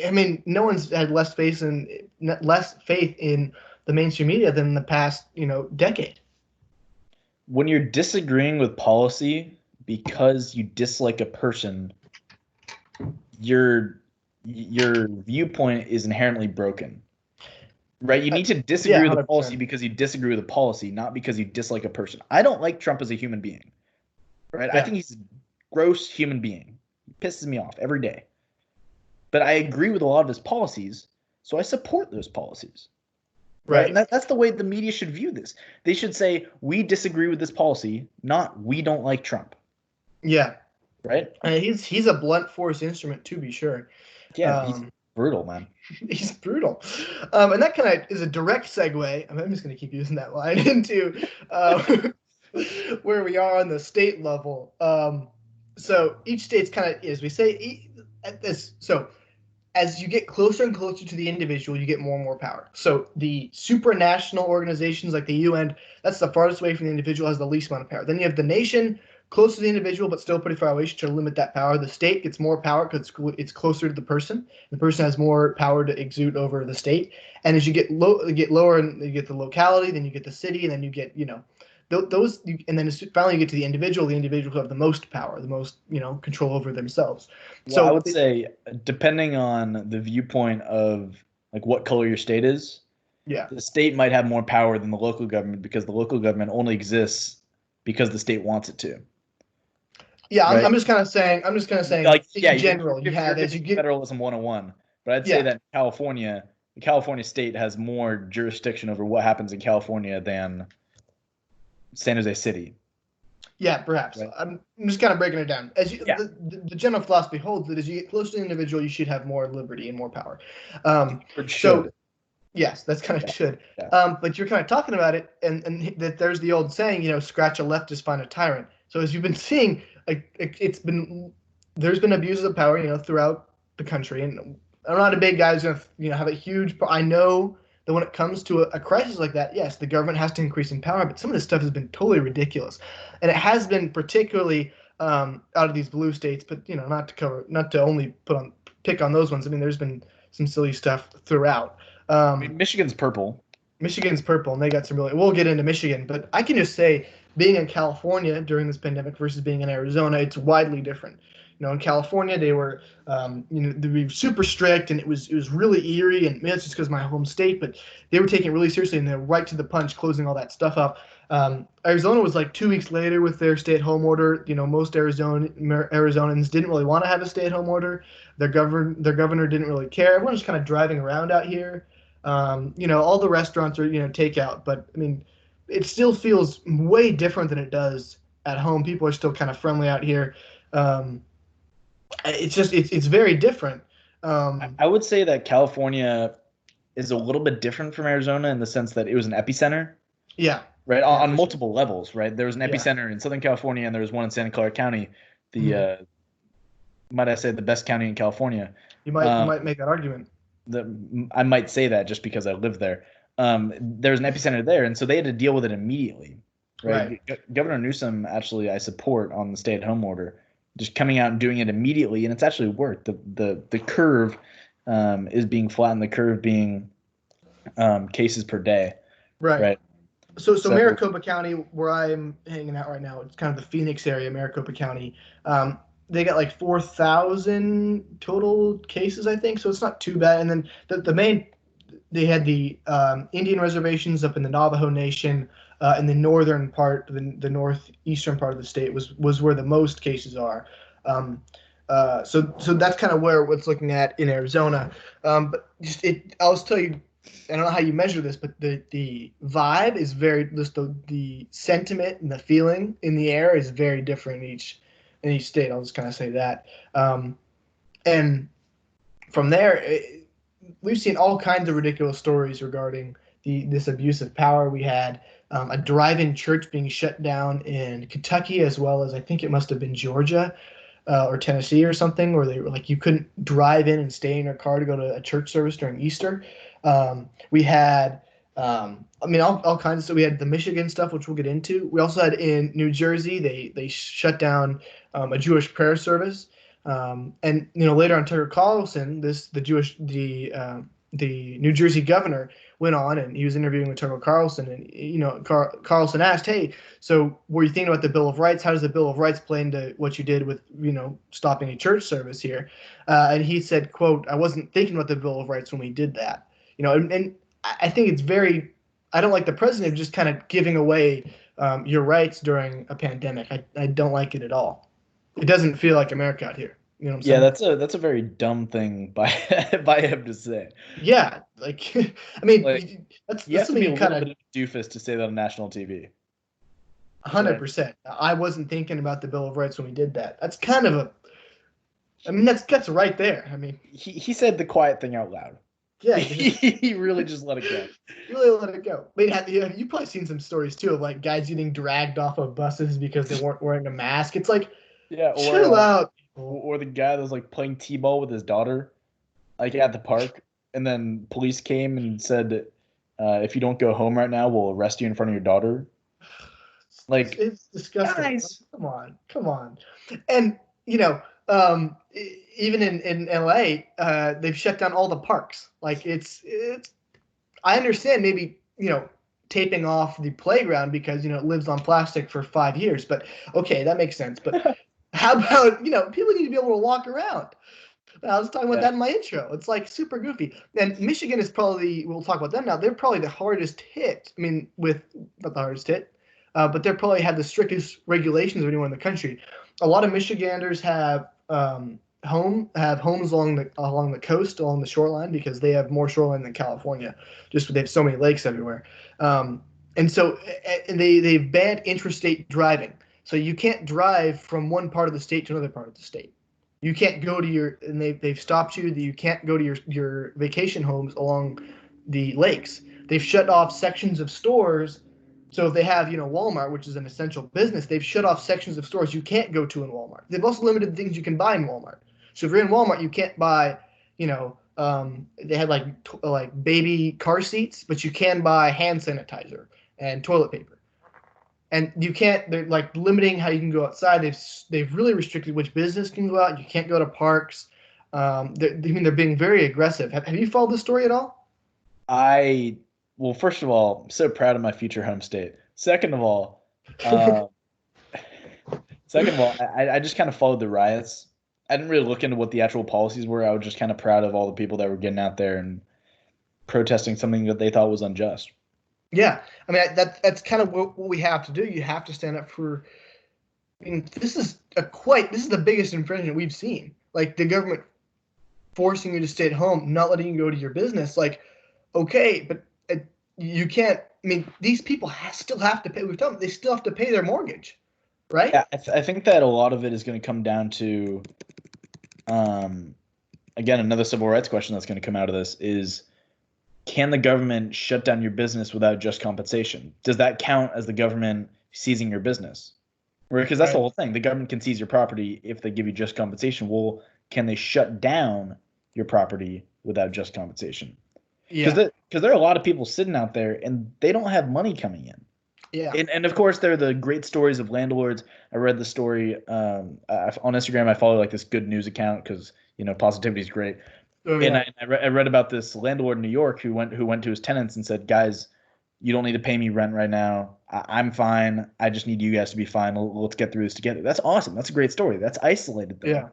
I mean, no one's had less faith in the mainstream media than in the past, decade. When you're disagreeing with policy because you dislike a person, your viewpoint is inherently broken. Right? You need to Yeah, disagree with the policy 100%. because you disagree with the policy, not because you dislike a person. I don't like Trump as a human being. Right? I Yeah, think he's a gross human being. He pisses me off every day. But I agree with a lot of his policies, so I support those policies. Right? And right. that's the way the media should view this. They should say, we disagree with this policy, not we don't like Trump. Yeah, Right? he's a blunt force instrument to be sure. Yeah, he's Um, brutal, man. he's brutal, and that kind of is a direct segue. I'm just going to keep using that line into where we are on the state level. So each state's kind of, as we say, at this. So as you get closer and closer to the individual, you get more and more power. So the supranational organizations like the UN, that's the farthest away from the individual, has the least amount of power. Then you have the nation, close to the individual, but still pretty far away, to limit that power. The state gets more power because it's closer to the person. The person has more power to exude over the state. And as you get lower, and you get the locality, then you get the city, and then you get, those, and then finally you get to the individual. The individuals have the most power, the most, control over themselves. Well, I So would say, depending on the viewpoint of like what color your state is, yeah. the state might have more power than the local government because the local government only exists because the state wants it to. Yeah, I'm, Right? I'm just kind of saying. I'm just kind of saying Like, yeah, in general, you you're have as you giving get. federalism 101, but I'd say Yeah, that California, the California state has more jurisdiction over what happens in California than San Jose City. yeah, perhaps. Right? I'm just kind of breaking it down. As you, Yeah, the general philosophy holds that as you get closer to the individual, you should have more liberty and more power. Um, it so should. yes, that's kind of Yeah, should. yeah. But you're kind of talking about it, and that there's the old saying, scratch a leftist, find a tyrant. So as you've been seeing, there's been abuses of power, throughout the country, and I'm not a big guy who's gonna, have a huge. I know that when it comes to a crisis like that, yes, the government has to increase in power, but some of this stuff has been totally ridiculous, and it has been particularly out of these blue states. But not to only pick on those ones. I mean, there's been some silly stuff throughout. I Um, mean, Michigan's purple. Michigan's purple, and they got some really. We'll get into Michigan, but I can just say, being in California during this pandemic versus being in Arizona, it's widely different. In California, they were, they were super strict, and it was really eerie. And maybe it's just because my home state, but they were taking it really seriously, and they're right to the punch, closing all that stuff up. Arizona was like 2 weeks later with their stay-at-home order. Most Arizonans didn't really want to have a stay-at-home order. Their governor didn't really care. Everyone's just kind of driving around out here. All the restaurants are, takeout, but I mean, it still feels way different than it does at home. People are still kind of friendly out here. Um, it's very different. Um, I would say that California is a little bit different from Arizona in the sense that it was an epicenter, yeah, right? yeah, On for sure. multiple levels, right? There was an Yeah. epicenter in Southern California, and there was one in Santa Clara County, the Mhm. might I say the best county in California. You might make that argument. I might say that just because I live there. There was an epicenter there, and so they had to deal with it immediately, Right. right? Governor Newsom, actually, I support on the stay-at-home order, just coming out and doing it immediately, and it's actually worked. The curve is being flattened. The curve being cases per day, Right. right? So So Maricopa County, where I'm hanging out right now, it's kind of the Phoenix area, Maricopa County. Um, they got like 4,000 total cases, I think. So it's not too bad. And then the main they had the Indian reservations up in the Navajo Nation in the northern part, the northeastern part of the state was where the most cases are. Um, so that's kind of where what's looking at in Arizona. But just I'll just tell you, I don't know how you measure this, but the vibe is very just the sentiment and the feeling in the air is very different in each state. I'll just kind of say that. And from there, we've seen all kinds of ridiculous stories regarding this abuse of power. We had a drive-in church being shut down in Kentucky, as well as I think it must have been Georgia or Tennessee or something, where they were like you couldn't drive in and stay in your car to go to a church service during Easter. We had, I mean, all kinds of stuff. We had the Michigan stuff, which we'll get into. We also had in New Jersey, they shut down a Jewish prayer service. And later on, Tucker Carlson, the New Jersey governor, went on and he was interviewing with Tucker Carlson, and Carlson asked, "Hey, so were you thinking about the Bill of Rights? How does the Bill of Rights play into what you did with stopping a church service here?" And he said, "Quote, I wasn't thinking about the Bill of Rights when we did that." And I think it's very. I don't like the president just kind of giving away your rights during a pandemic. I don't like it at all. It doesn't feel like America out here. You know what I'm Yeah, saying? that's a very dumb thing by by him to say. Yeah, like I mean, Like that's you have to something be a you kind little of bit of a doofus to say that on national TV. Right. 100%. I wasn't thinking about the Bill of Rights when we did that. That's kind of a. I mean, that's right there. I mean, He said the quiet thing out loud. yeah, He really just let it go. really let it go. I mean, you probably seen some stories too of like guys getting dragged off of buses because they weren't wearing a mask. It's like, Yeah, chill out, people. or the guy that was like playing t-ball with his daughter, like at the park, and then police came and said, "If you don't go home right now, we'll arrest you in front of your daughter." Like, It's disgusting. Like, guys, come on. And even in LA, they've shut down all the parks. Like it's. I understand maybe taping off the playground because it lives on plastic for 5 years, but okay, that makes sense. But how about people need to be able to walk around. I was talking about yeah, that in my intro. It's like super goofy. And Michigan is probably, we'll talk about them now. They're probably the hardest hit. I mean, with not the hardest hit, but they probably have the strictest regulations of anyone in the country. A lot of Michiganders have homes along the coast, along the shoreline, because they have more shoreline than California. Just they have so many lakes everywhere. And so and they've banned interstate driving. So you can't drive from one part of the state to another part of the state. You can't go to and they've stopped you that you can't go to your vacation homes along the lakes. They've shut off sections of stores. So if they have, Walmart, which is an essential business, they've shut off sections of stores you can't go to in Walmart. They've also limited things you can buy in Walmart. So if you're in Walmart, you can't buy, they had like baby car seats, but you can buy hand sanitizer and toilet paper. And you can't. They're like limiting how you can go outside. They've really restricted which business can go out. You can't go to parks. They're being very aggressive. Have you followed this story at all? well, first of all, I'm so proud of my future home state. Uh, second of all, I just kind of followed the riots. I didn't really look into what the actual policies were. I was just kind of proud of all the people that were getting out there and protesting something that they thought was unjust. Yeah, I mean that's kind of what we have to do. You have to stand up for. I mean, this is the biggest infringement we've seen. Like the government forcing you to stay at home, not letting you go to your business. Like, okay, but you can't. I mean, these people still have to pay. We've told them they still have to pay their mortgage, right? Yeah, I think that a lot of it is going to come down to, um, again, another civil rights question that's going to come out of this is, can the government shut down your business without just compensation? Does that count as the government seizing your business? Because that's the Right. whole thing. The government can seize your property if they give you just compensation. Well, can they shut down your property without just compensation? Because Yeah. there are a lot of people sitting out there and they don't have money coming in. Yeah. And of course, there are the great stories of landlords. I read the story on Instagram. I follow like this good news account because positivity is great. Oh And yeah. I read about this landlord in New York who went to his tenants and said, "Guys, You don't need to pay me rent right now. I'm fine. I just need you guys to be fine. Let's get through this together. That's awesome. That's a great story. That's isolated though. Yeah.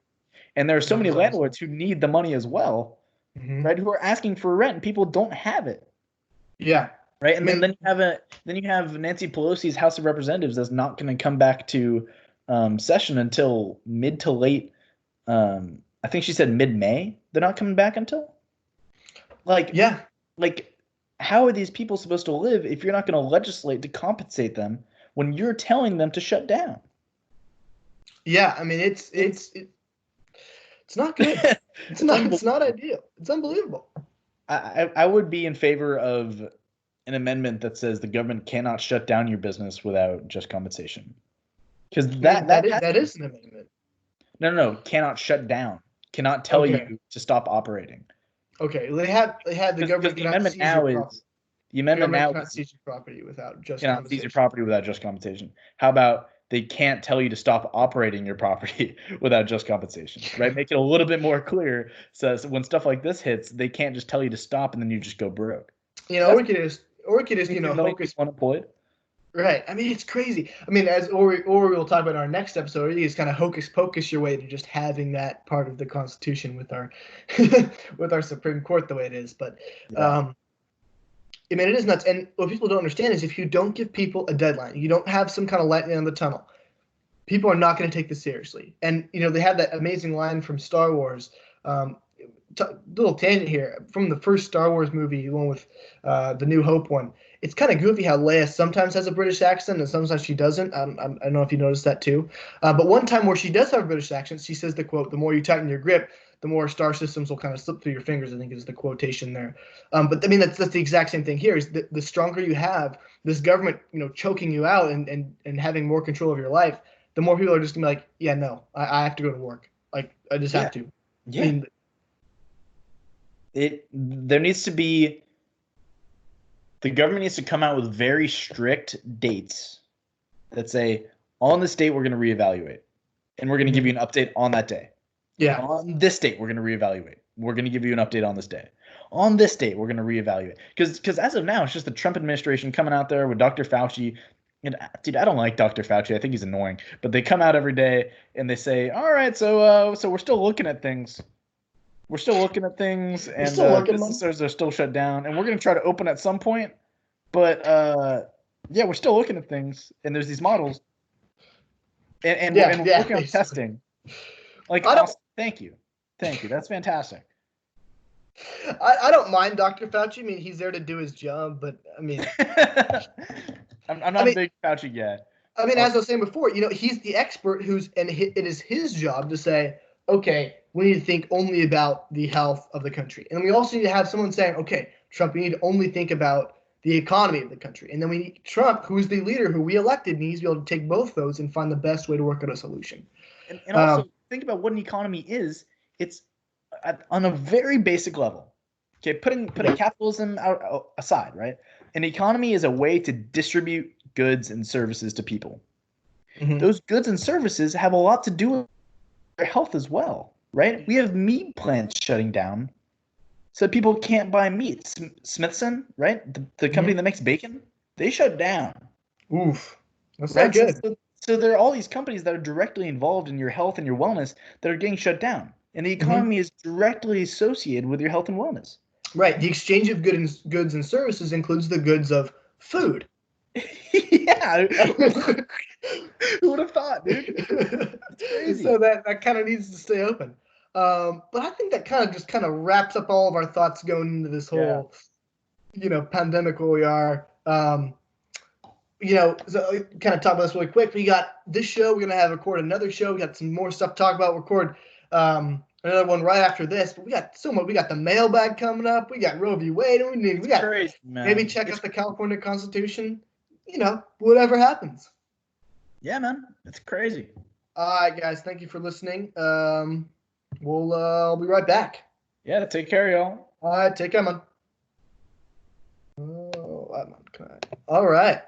And there are so That many is awesome. landlords who need the money as well, Hmm. right? Who are asking for rent and people don't have it, Yeah. right? I And mean, then you have Nancy Pelosi's House of Representatives that's not going to come back to session until mid to late. I think she said mid-May. They're not coming back until like yeah. like how are these people supposed to live if you're not going to legislate to compensate them when you're telling them to shut down? Yeah. I mean, it's not good. It's It's not. unbelievable. It's not ideal. It's unbelievable. I would be in favor of an amendment that says the government cannot shut down your business without just compensation. Because I mean, that has that to be is an amendment. no, cannot shut down, cannot tell Okay. you to stop operating. Okay. They had the Because government the cannot amendment seize your now property. is the The amendment government now cannot is seize your property without just cannot seize your compensation. property without just compensation. How about they can't tell you to stop operating your property without just compensation, right? Make it a little bit more clear so when stuff like this hits, they can't just tell you to stop and then you just go broke. Or That's we could just 22 million hocus. people unemployed. Right. I mean, it's crazy. I mean, or we'll talk about in our next episode. You just kind of hocus pocus your way to just having that part of the Constitution with our with our Supreme Court the way it is. But Yeah. um, I mean, it is nuts. And what people don't understand is if you don't give people a deadline, you don't have some kind of light in the tunnel, people are not going to take this seriously. And they have that amazing line from Star Wars. Um, Little tangent here from the first Star Wars movie, the one with the New Hope one. It's kind of goofy how Leia sometimes has a British accent and sometimes she doesn't. I don't know if you noticed that too. But one time where she does have a British accent, she says the quote, "The more you tighten your grip, the more star systems will kind of slip through your fingers." I think is the quotation there. But I mean that's the exact same thing here. Is the stronger you have this government, choking you out and having more control of your life, the more people are just gonna be like, yeah, no, I have to go to work. Like I just Yeah. have to. I Yeah. mean, There needs to be the government needs to come out with very strict dates that say on this date we're going to reevaluate and we're going to give you an update on that day. yeah. On this date we're going to reevaluate. We're going to give you an update on this day. On this date we're going to reevaluate. Because as of now it's just the Trump administration coming out there with Dr. Fauci. And dude, I don't like Dr. Fauci. I think he's annoying. But they come out every day and they say, "All right, so we're still looking at things. We're still looking at things, We're and still looking, man. businesses are still shut down, and we're going to try to open at some point. But yeah, we're still looking at things, and there's these models, and we're Yeah, working on basically. testing. Like, I don't awesome. Thank you, that's fantastic. I don't mind Dr. Fauci. I mean, he's there to do his job, but I mean, I'm I not a mean, big Fauci guy. as I was saying before, he's the expert it is his job to say, okay, we need to think only about the health of the country. And we also need to have someone saying, okay, Trump, we need to only think about the economy of the country. And then we need Trump, who's the leader who we elected, needs to be able to take both those and find the best way to work out a solution. And also think about what an economy is. It's on a very basic level. Okay, putting capitalism aside, right? An economy is a way to distribute goods and services to people. Mm-hmm. Those goods and services have a lot to do with their health as well, right? We have meat plants shutting down, so people can't buy meat. Smithson, right? The company that makes bacon, they shut down. Oof, that's not Right? So, good. so, so there are all these companies that are directly involved in your health and your wellness that are getting shut down. And the economy is directly associated with your health and wellness. Right. The exchange of goods and services includes the goods of food. Yeah. Who would have thought, dude? It's crazy. So that kind of needs to stay open. But I think that kind of wraps up all of our thoughts going into this whole, pandemic where we are. So kind of talk about this really quick. We got this show. We're gonna record another show. We got some more stuff to talk about. Record another one right after this. But we got so much. We got the mailbag coming up. We got Roe v. Wade. We got crazy, man. maybe check out the California Constitution. Whatever happens. Yeah, man, it's crazy. All right, guys. Thank you for listening. I'll be right back. Yeah, take care, y'all. All right, take care, man. All right.